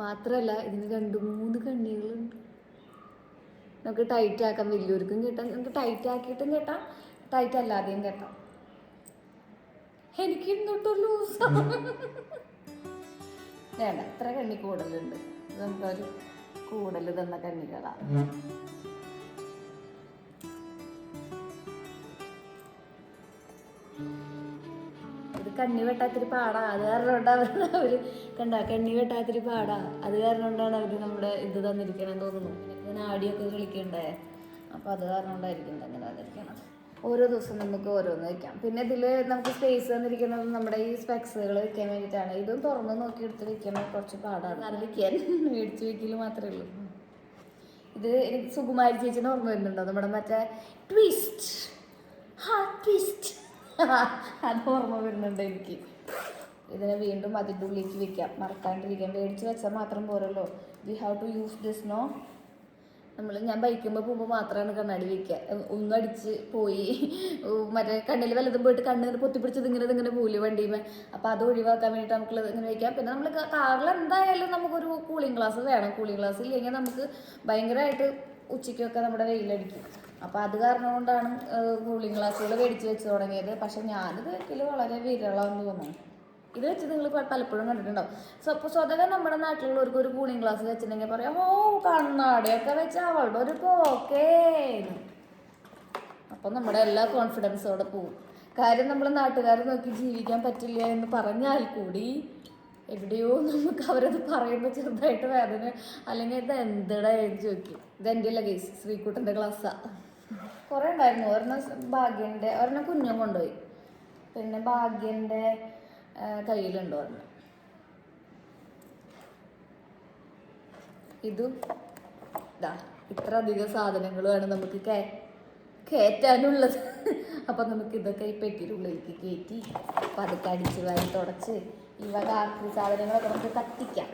മാത്രമല്ല ഇതിന് 2-3 കണ്ണികളുണ്ട്. നമുക്ക് ടൈറ്റ് ആക്കാൻ വലിയവർക്കും കേട്ടാം, നമുക്ക് ടൈറ്റ് ആക്കിയിട്ടും കേട്ടാം, ടൈറ്റ് അല്ലാതെയും കേട്ടാം. എനിക്ക് ഇന്നിട്ട് ലൂസാണ് വേണ്ട. ഇത്ര കണ്ണി കൂടലുണ്ട്. ഇത് നമുക്കൊരു കൂടൽ തന്ന കണ്ണികളാണ്. കണ്ണി വെട്ടാത്തൊരു പാടാ, അത് കാരണം കൊണ്ടാണ് അവർ കണ്ണി വെട്ടാത്തൊരു പാടാ, അത് കാരണം കൊണ്ടാണ് അവർ നമ്മുടെ ഇത് തന്നിരിക്കണമെന്ന് തോന്നുന്നു. ഇങ്ങനെ ആടിയൊക്കെ കളിക്കണ്ടേ, അപ്പോൾ അത് കാരണം കൊണ്ടായിരിക്കും അങ്ങനെ വന്നിരിക്കണത്. ഓരോ ദിവസം നമുക്ക് ഓരോന്ന് വയ്ക്കാം. പിന്നെ ഇതിൽ നമുക്ക് സ്പേസ് തന്നിരിക്കുന്നത് നമ്മുടെ ഈ സ്പെക്സുകൾ വെക്കാൻ വേണ്ടിയിട്ടാണ്. ഇതും തുറന്ന് നോക്കി എടുത്ത് വെക്കണം, കുറച്ച് പാടാണ് അത് വയ്ക്കാൻ. മേടിച്ച് വയ്ക്കൽ മാത്രമേ ഉള്ളൂ. ഇത് എനിക്ക് സുകുമാരി ചേച്ചിനെ ഓർമ്മ വരുന്നുണ്ടോ, നമ്മുടെ മറ്റേ ട്വിസ്റ്റ് ട്വിസ്റ്റ് അത് ഓർമ്മ വരുന്നുണ്ട് എനിക്ക്. ഇതിനെ വീണ്ടും അതിൻ്റെ ഉള്ളിലേക്ക് വെക്കാം, മറക്കാണ്ടിരിക്കാം. മേടിച്ച് വെച്ചാൽ മാത്രം പോരല്ലോ, we have to use this. No, ഞാൻ ബൈക്കുമ്പോൾ പോകുമ്പോൾ മാത്രമാണ് കണ്ണാടി വയ്ക്കുക. ഒന്നടിച്ച് പോയി മറ്റേ കണ്ണിൽ വല്ലതും പോയിട്ട് കണ്ണിങ്ങനെ പൊത്തിപ്പിടിച്ചത് ഇങ്ങനെ പോലും വണ്ടിയുമേ, അപ്പോൾ അത് ഒഴിവാക്കാൻ വേണ്ടിയിട്ട് നമുക്കുള്ളത് ഇങ്ങനെ വയ്ക്കാം. പിന്നെ നമ്മൾ കാറിൽ എന്തായാലും നമുക്കൊരു കൂളിംഗ് ഗ്ലാസ് വേണം. കൂളിംഗ് ഗ്ലാസ് ഇല്ലെങ്കിൽ നമുക്ക് ഭയങ്കരമായിട്ട് ഉച്ചയ്ക്കൊക്കെ നമ്മുടെ വെയിലടിക്കും. അപ്പോൾ അത് കാരണം കൊണ്ടാണ് കൂളിംഗ് ഗ്ലാസ്സുകൾ മേടിച്ച് വെച്ച് തുടങ്ങിയത്. പക്ഷെ ഞാനിത് വെക്കൽ വളരെ വിരളമെന്ന് തോന്നുന്നു. ഇത് വെച്ച് നിങ്ങൾ പലപ്പോഴും കണ്ടിട്ടുണ്ടാവും. സ്വതവേ നമ്മുടെ നാട്ടിലുള്ളവർക്ക് ഒരു കൂളിംഗ് ഗ്ലാസ് വെച്ചിട്ടുണ്ടെങ്കിൽ പറയാം, ഓ കണ്ണാടിയൊക്കെ വെച്ച് അവളുടെ ഒരു പോക്കേന്ന്. അപ്പം നമ്മുടെ എല്ലാ കോൺഫിഡൻസോടെ പോവും. കാര്യം നമ്മൾ നാട്ടുകാരെ നോക്കി ജീവിക്കാൻ പറ്റില്ല എന്ന് പറഞ്ഞാൽ കൂടി എവിടെയോ നമുക്ക് അവരത് പറയുമ്പോൾ ചെറുതായിട്ട് വേദന, അല്ലെങ്കിൽ ഇത് എന്തിടാ എന്ന് ചോദിക്കും. ഇതെൻ്റെ അല്ല കേസ്, ശ്രീകുട്ടൻ്റെ ഗ്ലാസ്സാണ്. കുറേ ഉണ്ടായിരുന്നു. ഒരെണ്ണം കുഞ്ഞും കൊണ്ടുപോയി, പിന്നെ ഭാഗ്യൻ്റെ കയ്യിലുണ്ടോ പറഞ്ഞു. ഇതും ഇത്ര അധികം സാധനങ്ങളുമാണ് നമുക്ക് കയറ്റാനുള്ളത്. അപ്പം നമുക്ക് ഇതൊക്കെ ഈ പെട്ടിയുടെ ഉള്ളിലേക്ക് കയറ്റി പതുക്കെ അടിച്ച് വാരി തുടച്ച് ഈ വക ആക്രി സാധനങ്ങളൊക്കെ നമുക്ക് കത്തിക്കാം.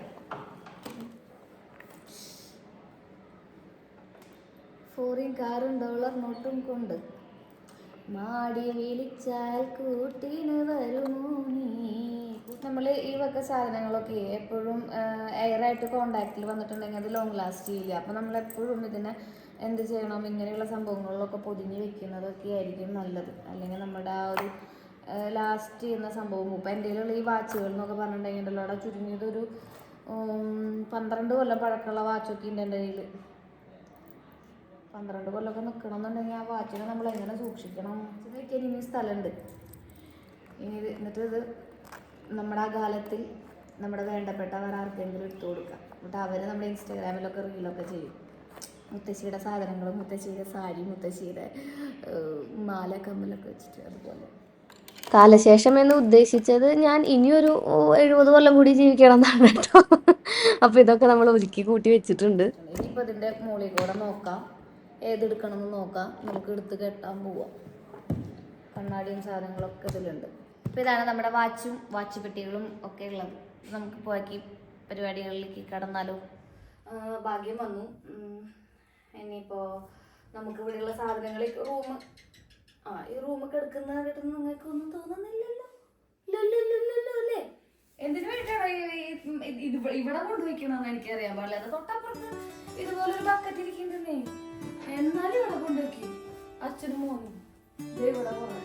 ഫോറിൻ കാറുണ്ടോളർ നോട്ടും കൊണ്ട് മാടി വിളിച്ചാൽ കൂട്ടിന് വരുമോ നീ. നമ്മൾ ഈ വക സാധനങ്ങളൊക്കെ എപ്പോഴും എയറായിട്ട് കോണ്ടാക്റ്റിൽ വന്നിട്ടുണ്ടെങ്കിൽ അത് ലോങ് ലാസ്റ്റ് ചെയ്യില്ല. അപ്പോൾ നമ്മളെപ്പോഴും ഇതിനെ എന്ത് ചെയ്യണം, ഇങ്ങനെയുള്ള സംഭവങ്ങളിലൊക്കെ പൊതിഞ്ഞ് വെക്കുന്നതൊക്കെ ആയിരിക്കും നല്ലത്. അല്ലെങ്കിൽ നമ്മുടെ ആ ഒരു ലാസ്റ്റ് ചെയ്യുന്ന സംഭവം. ഇപ്പം എൻ്റെ കയ്യിലുള്ള ഈ വാച്ചുകൾ എന്നൊക്കെ പറഞ്ഞിട്ടുണ്ടെങ്കിൽ ഉണ്ടല്ലോ, അവിടെ ചുരുങ്ങിയതൊരു 12 കൊല്ലം പഴക്കമുള്ള വാച്ചൊക്കെ ഉണ്ട് എൻ്റെ കയ്യിൽ. 12 കൊല്ലമൊക്കെ നിൽക്കണമെന്നുണ്ടെങ്കിൽ ആ വാച്ചിനെ നമ്മൾ എങ്ങനെ സൂക്ഷിക്കണം വെക്കാൻ ഇനി സ്ഥലമുണ്ട്. എന്നിട്ട് ഇത് നമ്മുടെ ആ കാലത്തിൽ നമ്മുടെ വേണ്ടപ്പെട്ടവർ ആർക്കെങ്കിലും ഇട്ട് കൊടുക്കാം. എന്നിട്ട് അവർ നമ്മുടെ ഇൻസ്റ്റാഗ്രാമിലൊക്കെ റീലൊക്കെ ചെയ്യും. മുത്തശ്ശിയുടെ സാധനങ്ങൾ, മുത്തശ്ശിയുടെ സാരി, മുത്തശ്ശിയുടെ മാല കമ്മലൊക്കെ വെച്ചിട്ട്. അതുപോലെ കാലശേഷം എന്ന് ഉദ്ദേശിച്ചത് ഞാൻ ഇനിയൊരു 70 കൊല്ലം കൂടി ജീവിക്കണം എന്നാണ് കേട്ടോ. അപ്പോൾ ഇതൊക്കെ നമ്മൾ ഒരുക്കി കൂട്ടി വെച്ചിട്ടുണ്ട്. ഇനിയിപ്പോൾ ഇതിൻ്റെ മുകളിൽ കൂടെ നോക്കാം, ഏതെടുക്കണമെന്ന് നോക്കാം. നമുക്ക് എടുത്ത് കെട്ടാൻ പോവാം. കണ്ണാടിയും സാധനങ്ങളൊക്കെ ഇതിലുണ്ട്. അപ്പോൾ ഇതാണ് നമ്മുടെ വാച്ചും വാച്ച് പെട്ടികളും ഒക്കെ ഉള്ളത്. നമുക്ക് പോയി പരിപാടികളിലേക്ക് കടന്നാലോ. ഭാഗ്യം വന്നു. ഇനിയിപ്പോൾ നമുക്ക് ഇവിടെയുള്ള സാധനങ്ങൾ ഈ റൂമൊക്കെ എടുക്കുന്നതായിട്ട് നിങ്ങൾക്കൊന്നും തോന്നുന്നില്ലല്ലോ അല്ലേ? എന്തിനു വേണ്ടിയിട്ടാണ് ഇവിടെ കൊണ്ടുവയ്ക്കണമെന്ന് എനിക്കറിയാൻ പാടില്ല. അത് തൊട്ടപ്പുറത്ത് ഇതുപോലൊരു ബക്കറ്റ് ഇരിക്കുന്നുണ്ടേ, എന്നാലും ഇവിടെ കൊണ്ടുവയ്ക്കും. അച്ഛനും മോനും ഇവിടെ കുറേ.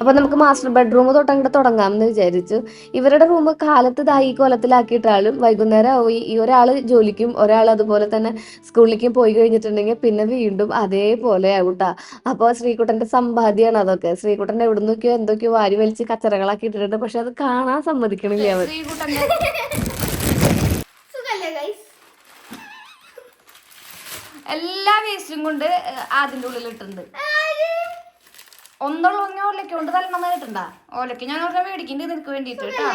അപ്പോൾ നമുക്ക് മാസ്റ്റർ ബെഡ്റൂം തൊട്ടങ്ങോട്ട് തുടങ്ങാം എന്ന് വിചാരിച്ചു. ഇവരുടെ റൂം കാലത്ത് ഈ കോലത്തിലാക്കിയിട്ടാളും വൈകുന്നേരം ഈ ഒരാൾ ജോലിക്കും ഒരാൾ അതുപോലെ തന്നെ സ്കൂളിലേക്കും പോയി കഴിഞ്ഞിട്ടുണ്ടെങ്കിൽ പിന്നെ വീണ്ടും അതേപോലെ ആവൂട്ടാ. അപ്പോൾ ശ്രീകുട്ടൻ്റെ സമ്പാദ്യമാണ് അതൊക്കെ. ശ്രീകുട്ടൻ എവിടെ നിന്നൊക്കെയോ എന്തൊക്കെയോ വാരി വലിച്ച് കച്ചറകളാക്കി ഇട്ടിട്ടുണ്ട്. പക്ഷെ അത് കാണാൻ സമ്മതിക്കണില്ല അവർ. എല്ലാ വേസ്റ്റും കൊണ്ട് അതിൻ്റെ ഉള്ളിൽ ഇട്ടിട്ടുണ്ട്. ഓലയ്ക്ക് കൊണ്ട് തരണം കേട്ടിട്ടുണ്ടാ. ഓലയ്ക്ക് ഞാൻ പറഞ്ഞാൽ മേടിക്കേണ്ടി നിനക്ക് വേണ്ടിയിട്ട് കേട്ടാ.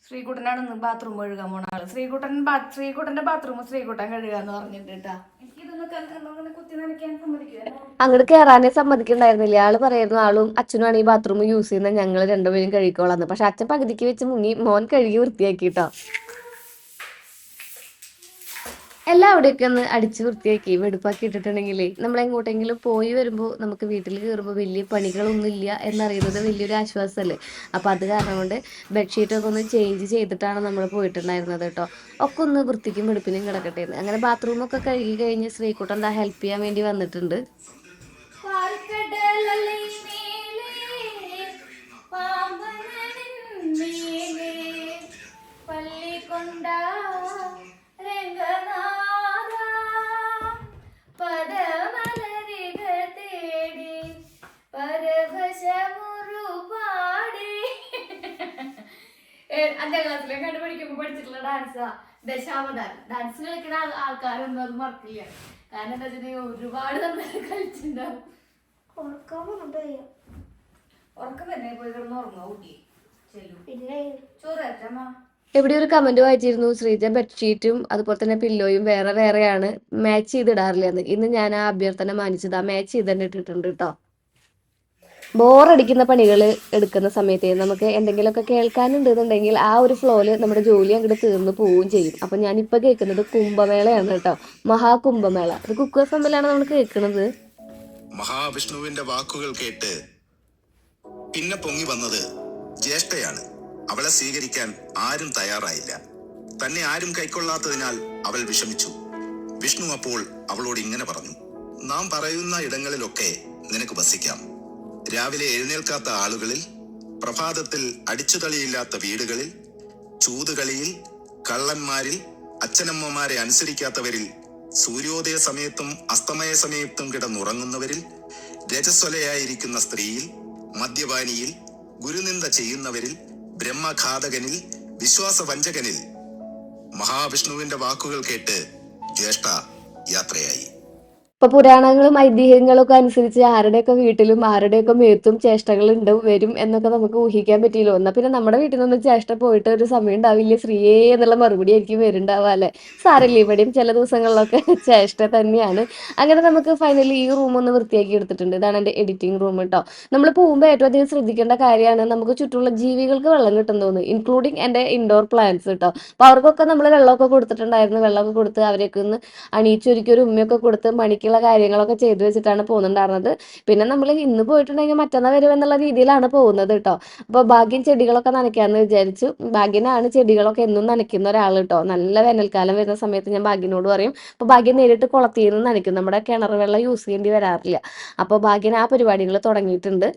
ശ്രീകുട്ടനാണ് ഇന്ന് ബാത്റൂം കഴുകാൻ പോണ ആള്. ശ്രീകുട്ടന്റെ ബാത്റൂം ശ്രീകുട്ടൻ കഴുകാന്ന് പറഞ്ഞിട്ട് കേട്ടാ. അങ്ങോട്ട് കയറാനേ സമ്മതിക്കണ്ടായിരുന്നില്ല. ആള് പറയായിരുന്നു ആളും അച്ഛനുമാണ് ഈ ബാത്റൂം യൂസ് ചെയ്യുന്നത്, ഞങ്ങൾ രണ്ടുപേരും കഴുകിക്കോളാന്ന്. പക്ഷെ അച്ഛൻ പകുതിക്ക് വെച്ച് മുങ്ങി, മോൻ കഴുകി വൃത്തിയാക്കിട്ടോ. എല്ലാം അവിടെയൊക്കെ ഒന്ന് അടിച്ച് വൃത്തിയാക്കി വെടുപ്പാക്കി ഇട്ടിട്ടുണ്ടെങ്കിലേ നമ്മൾ എങ്ങോട്ടെങ്കിലും പോയി വരുമ്പോൾ നമുക്ക് വീട്ടിൽ കയറുമ്പോൾ വലിയ പണികളൊന്നും ഇല്ല എന്നറിയുന്നത് വലിയൊരു ആശ്വാസമല്ലേ. അപ്പോൾ അത് കാരണം കൊണ്ട് ബെഡ്ഷീറ്റൊക്കെ ഒന്ന് ചേഞ്ച് ചെയ്തിട്ടാണ് നമ്മൾ പോയിട്ടുണ്ടായിരുന്നത് കേട്ടോ. ഒക്കെ ഒന്ന് വൃത്തിക്കും വെടുപ്പിനും കിടക്കട്ടെ എന്ന്. അങ്ങനെ ബാത്റൂമൊക്കെ കഴുകി കഴിഞ്ഞ് ശ്രീകുട്ടൻ എന്താ ഹെൽപ്പ് ചെയ്യാൻ വേണ്ടി വന്നിട്ടുണ്ട്. പദമലരികൾ 5ാം ക്ലാസ്സിലേക്ക് കണ്ട് പഠിക്കുമ്പോൾ പഠിച്ചിട്ടുള്ള ഡാൻസാ ദശാവതാരം. ഡാൻസ് കളിക്കുന്ന ആൾക്കാരൊന്നും അത് മറക്കില്ല. കാരണം എന്താ വെച്ചിട്ടുണ്ടെങ്കിൽ ഒരുപാട് നമ്മൾ കളിച്ചിട്ടുണ്ടാവും. ഉറക്കം തന്നെ പോയി കിടന്ന് ഉറങ്ങാ ഊട്ടി ചെല്ലും. പിന്നെ ചോറ് വെച്ചമ്മ. എവിടെ ഒരു കമന്റ് വായിച്ചിരുന്നു, ശ്രീജ ബെഡ്ഷീറ്റും അതുപോലെ തന്നെ പില്ലോയും വേറെ വേറെയാണ്, മാച്ച് ചെയ്തിടാറില്ലെന്ന്. ഇന്ന് ഞാൻ ആ അഭ്യർത്ഥന മാനിച്ചതാ, മാച്ച് ചെയ്ത് തന്നെ ഇട്ടിട്ടുണ്ട് കേട്ടോ. ബോറടിക്കുന്ന പണികൾ എടുക്കുന്ന സമയത്ത് നമുക്ക് എന്തെങ്കിലുമൊക്കെ കേൾക്കാനുണ്ടെന്നുണ്ടെങ്കിൽ ആ ഒരു ഫ്ലോയില് നമ്മുടെ ജോലി അങ്ങോട്ട് തീർന്നു പോവുകയും ചെയ്യും. അപ്പൊ ഞാനിപ്പോ കേൾക്കുന്നത് കുംഭമേളയാണ് കേട്ടോ, മഹാകുംഭമേള. ഇത് കുക്കു എഫ്എമ്മിലാണ് നമ്മൾ കേൾക്കുന്നത്. മഹാവിഷ്ണുവിന്റെ വാക്കുകൾ കേട്ട് പിന്നെ പൊങ്ങി വന്നത് ജ്യേഷ്ഠയാണ്. അവളെ സ്വീകരിക്കാൻ ആരും തയ്യാറായില്ല. തന്നെ ആരും കൈക്കൊള്ളാത്തതിനാൽ അവൾ വിഷമിച്ചു. വിഷ്ണു അപ്പോൾ അവളോട് ഇങ്ങനെ പറഞ്ഞു: നാം പറയുന്ന ഇടങ്ങളിലൊക്കെ നിനക്ക് വസിക്കാം. രാവിലെ എഴുന്നേൽക്കാത്ത ആളുകളിൽ, പ്രഭാതത്തിൽ അടിച്ചുതളിയില്ലാത്ത വീടുകളിൽ, ചൂതുകളിയിൽ, കള്ളന്മാരിൽ, അച്ഛനമ്മമാരെ അനുസരിക്കാത്തവരിൽ, സൂര്യോദയ സമയത്തും അസ്തമയ സമയത്തും കിടന്നുറങ്ങുന്നവരിൽ, രജസ്വലയായിരിക്കുന്ന സ്ത്രീയിൽ, മദ്യപാനിയിൽ, ഗുരുനിന്ദ ചെയ്യുന്നവരിൽ, ബ്രഹ്മഘാതകനിൽ, വിശ്വാസവഞ്ചകനിൽ. മഹാവിഷ്ണുവിന്റെ വാക്കുകൾ കേട്ട് ജ്യേഷ്ഠ യാത്രയായി. ഇപ്പൊ പുരാണങ്ങളും ഐതിഹ്യങ്ങളും ഒക്കെ അനുസരിച്ച് ആരുടെയൊക്കെ വീട്ടിലും ആരുടെയൊക്കെ മേത്തും ചേഷ്ടകൾ ഉണ്ട് വരും എന്നൊക്കെ നമുക്ക് ഊഹിക്കാൻ പറ്റിയല്ലോ. എന്നാ പിന്നെ നമ്മുടെ വീട്ടിൽ നിന്ന് ചേഷ്ട പോയിട്ട് ഒരു സമയം ഉണ്ടാവില്ല ശ്രീയേ എന്നുള്ള മറുപടി ആയിരിക്കും വരുന്നുണ്ടാവുക അല്ലെ. സാരല്ലേ, ഇവിടെയും ചില ദിവസങ്ങളിലൊക്കെ ചേഷ്ട തന്നെയാണ്. അങ്ങനെ നമുക്ക് ഫൈനലി ഈ റൂം ഒന്ന് വൃത്തിയാക്കി എടുത്തിട്ടുണ്ട്. ഇതാണ് എന്റെ എഡിറ്റിംഗ് റൂം കേട്ടോ. നമ്മൾ പോകുമ്പോൾ ഏറ്റവും അധികം ശ്രദ്ധിക്കേണ്ട കാര്യമാണ് നമുക്ക് ചുറ്റുമുള്ള ജീവികൾക്ക് വെള്ളം കിട്ടും തോന്നുന്നു, ഇൻക്ലൂഡിങ് എന്റെ ഇൻഡോർ പ്ലാന്റ്സ് കേട്ടോ. അപ്പൊ അവർക്കൊക്കെ നമ്മൾ വെള്ളമൊക്കെ കൊടുത്തിട്ടുണ്ടായിരുന്നു. വെള്ളമൊക്കെ കൊടുത്ത് അവരെയൊക്കെ ഒന്ന് അണിയിച്ചൊരുക്കി ഒരു ഉമ്മയൊക്കെ കൊടുത്ത് മണിക്കുള്ള കാര്യങ്ങളൊക്കെ ചെയ്തു വെച്ചിട്ടാണ് പോകുന്നുണ്ടായിരുന്നത്. പിന്നെ നമ്മൾ ഇന്ന് പോയിട്ടുണ്ടെങ്കിൽ മറ്റന്നാൾ വരുമെന്നുള്ള രീതിയിലാണ് പോകുന്നത് കേട്ടോ. അപ്പൊ ഭാഗ്യം ചെടികളൊക്കെ നനയ്ക്കാന്ന് വിചാരിച്ചു. ഭാഗ്യനാണ് ചെടികളൊക്കെ എന്നും നനയ്ക്കുന്ന ഒരാൾ കേട്ടോ. നല്ല വേനൽക്കാലം വരുന്ന സമയത്ത് ഞാൻ ഭാഗ്യനോട് പറയും. അപ്പൊ ഭാഗ്യം നേരിട്ട് കുളത്തിൽ നിന്ന് നനയ്ക്കും, നമ്മുടെ കിണർ വെള്ളം യൂസ് ചെയ്യേണ്ടി വരാറില്ല. അപ്പൊ ഭാഗ്യൻ ആ പരിപാടികൾ തുടങ്ങിയിട്ടുണ്ട്.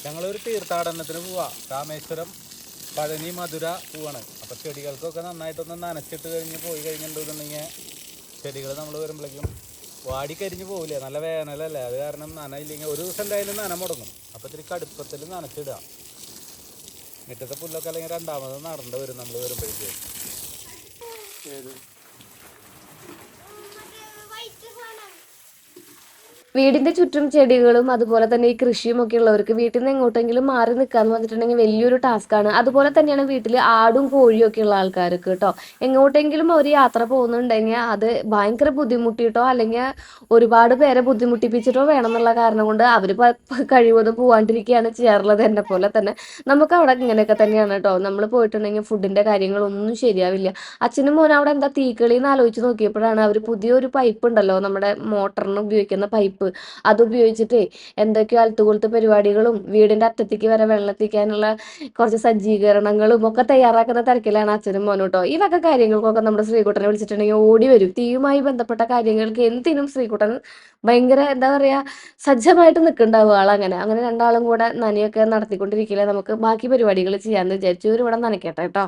ഞങ്ങളൊരു തീർത്ഥാടനത്തിന് പോവാ, രാമേശ്വരം, പഴനി, മധുര പോവാണ്. അപ്പൊ ചെടികൾക്കൊക്കെ നന്നായിട്ടൊന്ന് നനച്ചിട്ട് പോയി കഴിഞ്ഞിട്ടുണ്ടെന്നുണ്ടെങ്കിൽ ചെടികൾ നമ്മൾ വരുമ്പോഴേക്കും വാടിക്കരിഞ്ഞ് പോകില്ലേ, നല്ല വേനലല്ലേ. അത് കാരണം നനയില്ലെങ്കിൽ ഒരു ദിവസം എന്തായാലും നന മുടങ്ങും. അപ്പോൾ ഇത്തിരി കടുപ്പത്തിൽ നനച്ചിടുക. മുറ്റത്തെ പുല്ലൊക്കെ അല്ലെങ്കിൽ രണ്ടാമത് നടന്നു വരും നമ്മൾ വരുമ്പോഴേക്ക്. വീടിന്റെ ചുറ്റും ചെടികളും അതുപോലെ തന്നെ ഈ കൃഷിയും ഒക്കെ ഉള്ളവർക്ക് വീട്ടിൽ നിന്ന് എങ്ങോട്ടെങ്കിലും മാറി നിൽക്കാന്ന് പറഞ്ഞിട്ടുണ്ടെങ്കിൽ വലിയൊരു ടാസ്ക്കാണ്. അതുപോലെ തന്നെയാണ് വീട്ടിൽ ആടും കോഴിയും ഒക്കെ ഉള്ള ആൾക്കാർക്ക് കേട്ടോ. എങ്ങോട്ടെങ്കിലും ഒരു യാത്ര പോകുന്നുണ്ടെങ്കിൽ അത് ഭയങ്കര ബുദ്ധിമുട്ടിയിട്ടോ അല്ലെങ്കിൽ ഒരുപാട് പേരെ ബുദ്ധിമുട്ടിപ്പിച്ചിട്ടോ വേണം എന്നുള്ള കാരണം കൊണ്ട് അവർ കഴിവതും പോവാണ്ടിരിക്കുകയാണ് ചെയ്യാറുള്ളത്. എന്നെ പോലെ തന്നെ നമുക്ക് അവിടെ ഇങ്ങനെയൊക്കെ തന്നെയാണ് കേട്ടോ. നമ്മൾ പോയിട്ടുണ്ടെങ്കിൽ ഫുഡിന്റെ കാര്യങ്ങളൊന്നും ശരിയാവില്ല. അച്ഛനും മോനും അവിടെ എന്താ തീക്കളിന്ന് ആലോചിച്ച് നോക്കിയപ്പോഴാണ് അവർ പുതിയൊരു പൈപ്പ് ഉണ്ടല്ലോ, നമ്മുടെ മോട്ടറിന് ഉപയോഗിക്കുന്ന പൈപ്പ്, അതുപയോഗിച്ചിട്ട് എന്തൊക്കെയോ അൽത്തുകൊളുത്ത് പരിപാടികളും വീടിന്റെ അറ്റത്തേക്ക് വരെ വെള്ളത്തിക്കാനുള്ള കുറച്ച് സജ്ജീകരണങ്ങളും ഒക്കെ തയ്യാറാക്കുന്ന തിരക്കിലാണ് അച്ഛനും മോനും കേട്ടോ. ഈ വക കാര്യങ്ങൾക്കൊക്കെ നമ്മുടെ ശ്രീകുട്ടനെ വിളിച്ചിട്ടുണ്ടെങ്കിൽ ഓടി വരും. തീയുമായി ബന്ധപ്പെട്ട കാര്യങ്ങൾക്ക് എന്തിനും ശ്രീകുട്ടൻ ഭയങ്കര എന്താ പറയാ സജ്ജമായിട്ട് നിൽക്കുന്നുണ്ടാവും ആളങ്ങനെ. അങ്ങനെ രണ്ടാളും കൂടെ നനയൊക്കെ നടത്തിക്കൊണ്ടിരിക്കില്ല. നമുക്ക് ബാക്കി പരിപാടികൾ ചെയ്യാന്ന് വിചാരിച്ചു. ഇവിടെ നനയ്ക്കട്ടെ കേട്ടോ.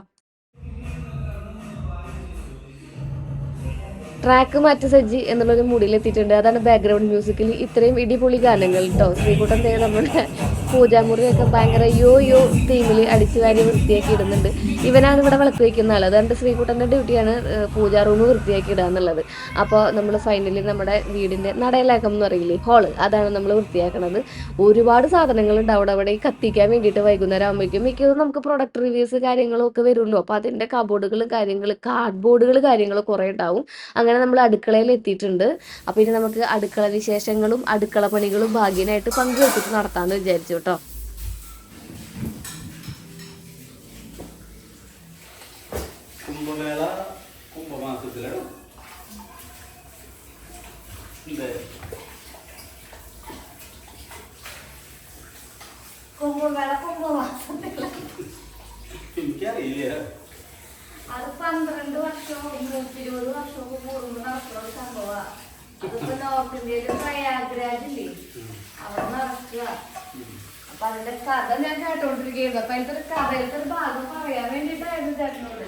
ട്രാക്ക് മാറ്റി സജ്ജി എന്നുള്ളൊരു മൂഡിലെത്തിയിട്ടുണ്ട്. അതാണ് ബാക്ക്ഗ്രൗണ്ട് മ്യൂസിക്കിൽ ഇത്രയും ഇടിപൊളി ഗാനങ്ങൾ കേട്ടോ. ശ്രീകുട്ടൻ നമ്മുടെ പൂജാമുറിയൊക്കെ ഭയങ്കര യോ തീമിൽ അടിച്ചു വാരി വൃത്തിയാക്കി ഇടുന്നുണ്ട്. ഇവനാണ് ഇവിടെ വിളക്ക് വയ്ക്കുന്ന ആൾ. അതുകൊണ്ട് ശ്രീകുട്ടൻ്റെ ഡ്യൂട്ടിയാണ് പൂജാ റൂം വൃത്തിയാക്കി ഇടുക എന്നുള്ളത്. അപ്പോൾ നമ്മൾ ഫൈനലി നമ്മുടെ വീടിൻ്റെ നടയിലാക്കം എന്ന് പറയില്ലേ, ഹാള്, അതാണ് നമ്മൾ വൃത്തിയാക്കണത്. ഒരുപാട് സാധനങ്ങളുണ്ട് അവിടെ ഈ കത്തിക്കാൻ വേണ്ടിയിട്ട്. വൈകുന്നേരം ആകുമ്പോഴേക്കും മിക്കതും നമുക്ക് പ്രൊഡക്റ്റ് റിവ്യൂസ് കാര്യങ്ങളും ഒക്കെ വരുമല്ലോ. അപ്പോൾ അതിൻ്റെ കബോർഡുകളും കാർഡ് ബോർഡുകൾ കാര്യങ്ങളും കുറേ ഉണ്ടാവും. അങ്ങനെ നമ്മൾ അടുക്കളയിൽ എത്തിയിട്ടുണ്ട്. അപ്പോൾ ഇനി നമുക്ക് അടുക്കള വിശേഷങ്ങളും അടുക്കള പണികളും ഭാഗ്യനായിട്ട് പങ്കുവെച്ചിട്ട് നടത്താമെന്ന് വിചാരിച്ചു കേട്ടോ. കുംഭമേള കുംഭമാസത്തിലാണ്. കുംഭമേള കുംഭമാസത്തില എനിക്കറിയില്ല. അത് 12 വർഷവും 120 വർഷവും കൂടുമ്പോൾ നടക്കുന്ന ഒരു സംഭവമാണ്. അതിപ്പോ നോർത്ത് ഇന്ത്യയില് പ്രയാഗ്രാജില്ലേ, അവിടെ നടക്കുക. അപ്പൊ അതിന്റെ കഥ ഞാൻ കേട്ടോണ്ടിരിക്കുകയായിരുന്നു. അപ്പൊ അതിന്റെ ഒരു കഥയിലത്തെ ഒരു ഭാഗം പറയാൻ വേണ്ടിയിട്ടായിരുന്നു ചേട്ടനോട്.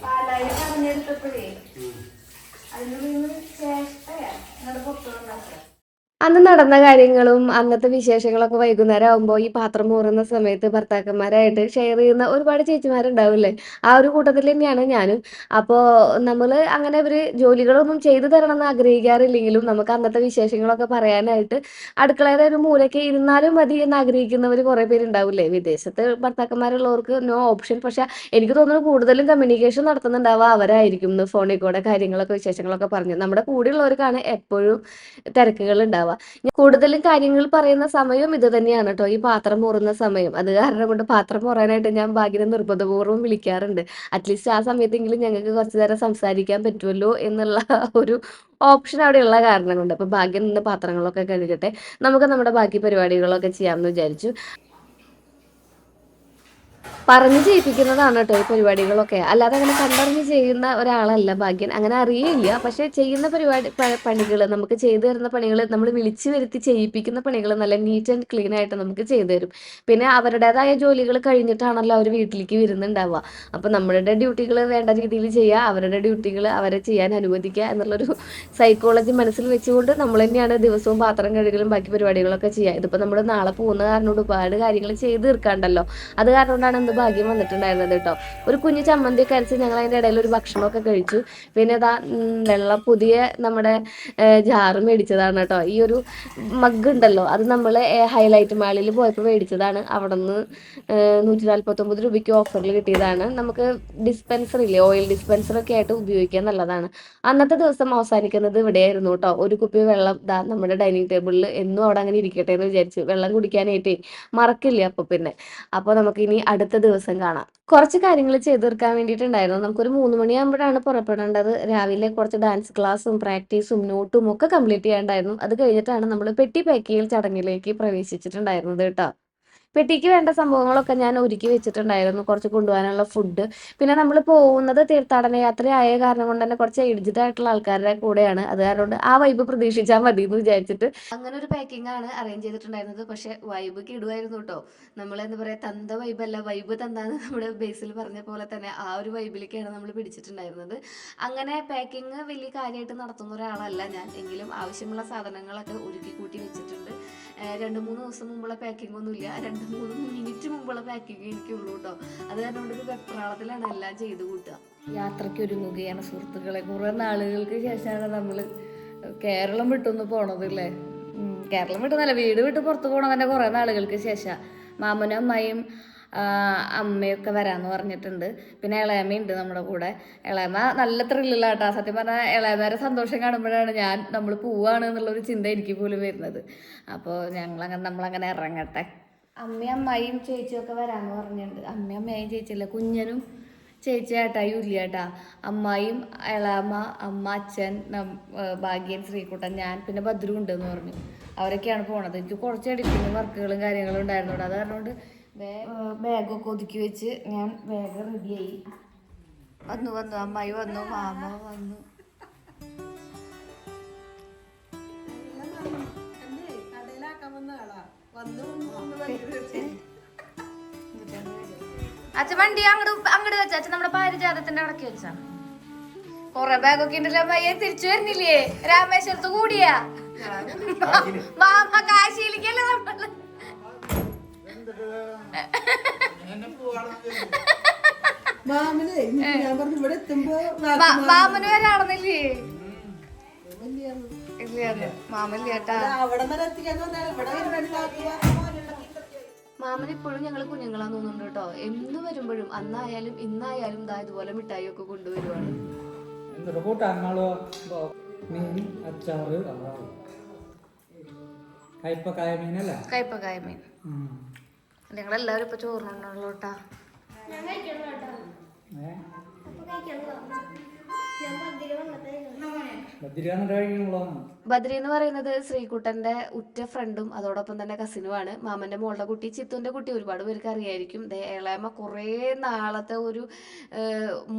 പാലായി പറഞ്ഞെടുത്തപ്പോഴേ അതിനുള്ളിൽ നിന്ന് ചേഷ്ടയാ എന്നോട് പൊട്ടുണ്ടാക്കുക. അന്ന് നടന്ന കാര്യങ്ങളും അന്നത്തെ വിശേഷങ്ങളൊക്കെ വൈകുന്നേരം ആകുമ്പോൾ ഈ പാത്രം മൂറുന്ന സമയത്ത് ഭർത്താക്കന്മാരായിട്ട് ഷെയർ ചെയ്യുന്ന ഒരുപാട് ചേച്ചിമാരുണ്ടാവില്ലേ? ആ ഒരു കൂട്ടത്തിൽ തന്നെയാണ് ഞാനും. അപ്പോൾ നമ്മൾ അങ്ങനെ ഒരു ജോലികളൊന്നും ചെയ്തു തരണം എന്ന് ആഗ്രഹിക്കാറില്ലെങ്കിലും നമുക്ക് അന്നത്തെ വിശേഷങ്ങളൊക്കെ പറയാനായിട്ട് അടുക്കളയുടെ ഒരു മൂലയ്ക്ക് ഇരുന്നാലും മതി എന്ന് ആഗ്രഹിക്കുന്നവർ കുറേ പേരുണ്ടാവില്ലേ? വിദേശത്ത് ഭർത്താക്കന്മാരുള്ളവർക്ക് നോ ഓപ്ഷൻ. പക്ഷെ എനിക്ക് തോന്നുന്നു കൂടുതലും കമ്മ്യൂണിക്കേഷൻ നടത്തുന്നുണ്ടാവുക അവരായിരിക്കും. ഫോണിൽ കൂടെ കാര്യങ്ങളൊക്കെ വിശേഷങ്ങളൊക്കെ പറഞ്ഞു നമ്മുടെ കൂടെയുള്ളവർക്കാണ് എപ്പോഴും തിരക്കുകൾ ഉണ്ടാവുക. കൂടുതലും കാര്യങ്ങൾ പറയുന്ന സമയവും ഇത് തന്നെയാണ് കേട്ടോ, ഈ പാത്രം മൂറുന്ന സമയം. അത് കാരണം കൊണ്ട് പാത്രം മൂറാനായിട്ട് ഞാൻ ഭാഗ്യനെ നിർബന്ധപൂർവ്വം വിളിക്കാറുണ്ട്. അറ്റ്ലീസ്റ്റ് ആ സമയത്തെങ്കിലും ഞങ്ങൾക്ക് കുറച്ചു നേരം സംസാരിക്കാൻ പറ്റുമല്ലോ എന്നുള്ള ഒരു ഓപ്ഷൻ അവിടെ ഉള്ള കാരണം കൊണ്ട്. അപ്പൊ ഭാഗ്യം നിന്ന് പാത്രങ്ങളൊക്കെ കഴുകട്ടെ, നമുക്ക് നമ്മുടെ ബാക്കി പരിപാടികളൊക്കെ ചെയ്യാമെന്ന് വിചാരിച്ചു. പറഞ്ഞ് ചെയ്യിപ്പിക്കുന്നതാണ് കേട്ടോ ഈ പരിപാടികളൊക്കെ, അല്ലാതെ അങ്ങനെ കണ്ടറിഞ്ഞ് ചെയ്യുന്ന ഒരാളല്ല ഭാഗ്യൻ. അങ്ങനെ അറിയില്ല, പക്ഷെ ചെയ്യുന്ന പണികൾ നമുക്ക് ചെയ്തു തരുന്ന പണികൾ, നമ്മൾ വിളിച്ചു വരുത്തി ചെയ്യിപ്പിക്കുന്ന പണികൾ നല്ല നീറ്റ് ആൻഡ് ക്ലീൻ ആയിട്ട് നമുക്ക് ചെയ്തു തരും. പിന്നെ അവരുടേതായ ജോലികൾ കഴിഞ്ഞിട്ടാണല്ലോ അവർ വീട്ടിലേക്ക് വരുന്നുണ്ടാവുക. അപ്പം നമ്മളുടെ ഡ്യൂട്ടികൾ വേണ്ട രീതിയിൽ ചെയ്യുക, അവരുടെ ഡ്യൂട്ടികൾ അവരെ ചെയ്യാൻ അനുവദിക്കുക എന്നുള്ളൊരു സൈക്കോളജി മനസ്സിൽ വെച്ചുകൊണ്ട് നമ്മൾ തന്നെയാണ് ദിവസവും പാത്രം കഴുകലും ബാക്കി പരിപാടികളൊക്കെ ചെയ്യുക. ഇതിപ്പോൾ നമ്മൾ നാളെ പോകുന്ന കാരണം ഒരുപാട് കാര്യങ്ങൾ ചെയ്ത് തീർക്കാണ്ടല്ലോ. അത് കാരണം കൊണ്ടാണ് ഭാഗ്യം വന്നിട്ടുണ്ടായിരുന്നത് കേട്ടോ. ഒരു കുഞ്ഞു ചമ്മന്തിയൊക്കെ അരച്ച് ഞങ്ങൾ അതിൻ്റെ ഇടയിൽ ഒരു ഭക്ഷണമൊക്കെ കഴിച്ചു. പിന്നെ പുതിയ നമ്മുടെ ജാറ് മേടിച്ചതാണ് കേട്ടോ. ഈ ഒരു മഗ് ഉണ്ടല്ലോ, അത് നമ്മൾ ഹൈലൈറ്റ് മാളിൽ പോയപ്പോൾ മേടിച്ചതാണ്. അവിടെ നിന്ന് 149 രൂപയ്ക്ക് ഓഫറിൽ കിട്ടിയതാണ്. നമുക്ക് ഡിസ്പെൻസർ ഇല്ലേ, ഓയിൽ ഡിസ്പെൻസറൊക്കെ ആയിട്ട് ഉപയോഗിക്കാൻ നല്ലതാണ്. അന്നത്തെ ദിവസം അവസാനിക്കുന്നത് ഇവിടെയായിരുന്നു കേട്ടോ. ഒരു കുപ്പി വെള്ളം നമ്മുടെ ഡൈനിങ് ടേബിളിൽ എന്നും അവിടെ അങ്ങനെ ഇരിക്കട്ടെ എന്ന് വിചാരിച്ചു. വെള്ളം കുടിക്കാനായിട്ടേ മറക്കില്ല. അപ്പോൾ നമുക്ക് ഇനി അടുത്ത ദിവസം കാണാം. കുറച്ച് കാര്യങ്ങൾ ചെയ്തു തീർക്കാൻ വേണ്ടിയിട്ടുണ്ടായിരുന്നു. നമുക്കൊരു 3 മണിയാകുമ്പോഴാണ് പുറപ്പെടേണ്ടത്. രാവിലെ കുറച്ച് ഡാൻസ് ക്ലാസ്സും പ്രാക്ടീസും നോട്ടും ഒക്കെ കംപ്ലീറ്റ് ചെയ്യാണ്ടായിരുന്നു. അത് കഴിഞ്ഞിട്ടാണ് നമ്മൾ പെട്ടി പാക്ക് ചെയ്യൽ ചടങ്ങിലേക്ക് പ്രവേശിച്ചിട്ടുണ്ടായിരുന്നത് കേട്ടോ. പെട്ടിക്ക് വേണ്ട സംഭവങ്ങളൊക്കെ ഞാൻ ഒരുക്കി വെച്ചിട്ടുണ്ടായിരുന്നു. കുറച്ച് കൊണ്ടുപോകാനുള്ള ഫുഡ്. പിന്നെ നമ്മൾ പോകുന്നത് തീർത്ഥാടന യാത്രയായ കാരണം കൊണ്ട് തന്നെ കുറച്ച് ഏജ്ഡ് ആയിട്ടുള്ള ആൾക്കാരുടെ കൂടെയാണ്. അത് കാരണം കൊണ്ട് ആ വൈബ് പ്രതീക്ഷിച്ചാൽ മതി എന്ന് വിചാരിച്ചിട്ട് അങ്ങനെ ഒരു പാക്കിംഗ് ആണ് അറേഞ്ച് ചെയ്തിട്ടുണ്ടായിരുന്നത്. പക്ഷെ വൈബ് കിടുവായിരുന്നു കേട്ടോ. നമ്മൾ എന്താ പറയുക, തന്ത വൈബല്ല, വൈബ് തന്താന്ന് നമ്മുടെ ബേസിൽ പറഞ്ഞ പോലെ തന്നെ ആ ഒരു വൈബിലേക്കാണ് നമ്മൾ പിടിച്ചിട്ടുണ്ടായിരുന്നത്. അങ്ങനെ പാക്കിങ് വലിയ കാര്യമായിട്ട് നടത്തുന്ന ഒരാളല്ല ഞാൻ, എങ്കിലും ആവശ്യമുള്ള സാധനങ്ങളൊക്കെ ഒരുക്കി കൂട്ടി വെച്ചിട്ടുണ്ട്. 2-3 ദിവസം മുമ്പുള്ള പാക്കിംഗ് ഒന്നുമില്ല, 2-3 മിനിറ്റ് മുമ്പുള്ള പാക്കിംഗ് എനിക്കുള്ളൂ കേട്ടോ. അത് കാരണം കൊണ്ട് ഒരു വെപ്രാളത്തിലാണ് എല്ലാം ചെയ്ത് കൂട്ടുക. യാത്രയ്ക്ക് ഒരുങ്ങുകയാണ് സുഹൃത്തുക്കളെ. കുറേ നാളുകൾക്ക് ശേഷമാണ് നമ്മൾ കേരളം വിട്ടൊന്ന് പോണതല്ലേ. കേരളം വിട്ടെന്നല്ല, വീട് വിട്ട് പുറത്ത് പോകണം തന്നെ കുറേ നാളുകൾക്ക് ശേഷം. മാമനും അമ്മായിയും അമ്മയൊക്കെ വരാമെന്ന് പറഞ്ഞിട്ടുണ്ട്. പിന്നെ ഇളയമ്മയുണ്ട് നമ്മുടെ കൂടെ. ഇളയമ്മ നല്ല ത്രില്ലുള്ള കേട്ടോ. സത്യം പറഞ്ഞാൽ ഇളയമ്മേരെ സന്തോഷം കാണുമ്പോഴാണ് നമ്മൾ പോവാണ് എന്നുള്ളൊരു ചിന്ത എനിക്ക് പോലും വരുന്നത്. അപ്പോൾ നമ്മളങ്ങനെ ഇറങ്ങട്ടെ. അമ്മയും അമ്മായിയും ചേച്ചിയൊക്കെ വരാമെന്ന് പറഞ്ഞിട്ടുണ്ട്. അമ്മയും അമ്മയും ചേച്ചിയല്ല, കുഞ്ഞനും ചേച്ചി ഏട്ടായും ഇല്ല കേട്ടാ. അമ്മായിയും ഇളയമ്മ, അമ്മ, അച്ഛൻ, ഭാഗ്യൻ, ശ്രീകുട്ടൻ, ഞാൻ, പിന്നെ ഭദ്രു ഉണ്ടെന്ന് പറഞ്ഞു. അവരൊക്കെയാണ് പോണത്. എനിക്ക് കുറച്ച് എഡിറ്റിങ് വർക്കുകളും കാര്യങ്ങളും ഉണ്ടായിരുന്നു. അത് കാരണം കൊണ്ട് ബാഗൊക്കെ ഒതുക്കി വെച്ച് ഞാൻ വേഗം റെഡിയായി. വന്നു അമ്മായി വന്നു, മാമ വന്നു. അച്ഛൻ വണ്ടി അങ്ങോട്ട് വെച്ച, അച്ഛൻ നമ്മുടെ പാരിജാതത്തിന്റെ അടക്കി വെച്ചാ. കൊറേ ബാഗൊക്കെ ഉണ്ടല്ലോ അമ്മയെ. തിരിച്ചു വരുന്നില്ലേ രാമേശ്വരത്ത് കൂടിയാ? മാമ കാശിയിലേക്കല്ലേ നമ്മള്. മാമന് വരാണെന്നില്ലേ? ഇല്ല മാമല്ലേട്ടാ. മാമന് ഇപ്പോഴും ഞങ്ങൾ കുഞ്ഞുങ്ങളാന്ന് തോന്നുന്നുണ്ട് കേട്ടോ. എന്ന് വരുമ്പോഴും അന്നായാലും ഇന്നായാലും ഇതുപോലെ മിഠായി ഒക്കെ കൊണ്ടുവരുവാണ്. കയ്പക്കായ മീൻ ഞങ്ങളെല്ലാവരും ഇപ്പൊ ചോറിനുണ്ടല്ലോ കേട്ടാ. ബദ്രി എന്ന് പറയുന്നത് ശ്രീകുട്ടന്റെ ഉറ്റ ഫ്രണ്ടും അതോടൊപ്പം തന്നെ കസിനുമാണ്. മാമന്റെ മോളുടെ കുട്ടി, ചിത്തുന്റെ കുട്ടി ഒരുപാട് പേർക്ക് അറിയായിരിക്കും. ഇളയമ്മ കുറേ നാളത്തെ ഒരു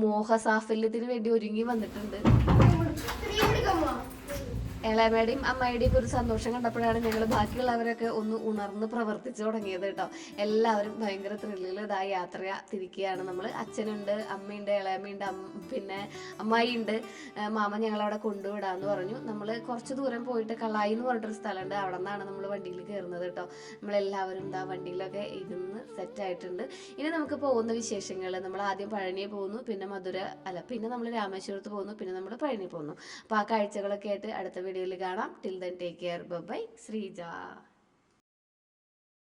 മോഹസാഫല്യത്തിന് വേണ്ടി ഒരുങ്ങി വന്നിട്ടുണ്ട്. ഇളയമയുടെയും അമ്മയുടെയും ഒക്കെ ഒരു സന്തോഷം കണ്ടപ്പോഴാണ് ഞങ്ങൾ ബാക്കിയുള്ളവരൊക്കെ ഒന്ന് ഉണർന്ന് പ്രവർത്തിച്ചു തുടങ്ങിയത് കേട്ടോ. എല്ലാവരും ഭയങ്കര ത്രില്ലിൽ ഇതാ യാത്ര തിരിക്കുകയാണ്. നമ്മൾ അച്ഛനുണ്ട്, അമ്മയുണ്ട്, ഇളയമ്മയുണ്ട്, പിന്നെ അമ്മായി ഉണ്ട്, മാമ ഞങ്ങളവിടെ കൊണ്ടുവിടാന്ന് പറഞ്ഞു. നമ്മൾ കുറച്ച് ദൂരം പോയിട്ട് കള്ളായി എന്ന് പറഞ്ഞിട്ടൊരു സ്ഥലമുണ്ട്, അവിടെ നിന്നാണ് നമ്മൾ വണ്ടിയിൽ കയറുന്നത് കേട്ടോ. നമ്മളെല്ലാവരും ഇതാ വണ്ടിയിലൊക്കെ ഇരുന്ന് സെറ്റായിട്ടുണ്ട്. ഇനി നമുക്ക് പോകുന്ന വിശേഷങ്ങൾ, നമ്മൾ ആദ്യം പഴനി പോകുന്നു, പിന്നെ പിന്നെ നമ്മൾ രാമേശ്വരത്ത് പോകുന്നു, പിന്നെ നമ്മൾ പഴനി പോകുന്നു. അപ്പോൾ ആ കാഴ്ചകളൊക്കെ ആയിട്ട് അടുത്ത വീഡിയോയിൽ കാണാം. Till then take care, bye, Sreeja.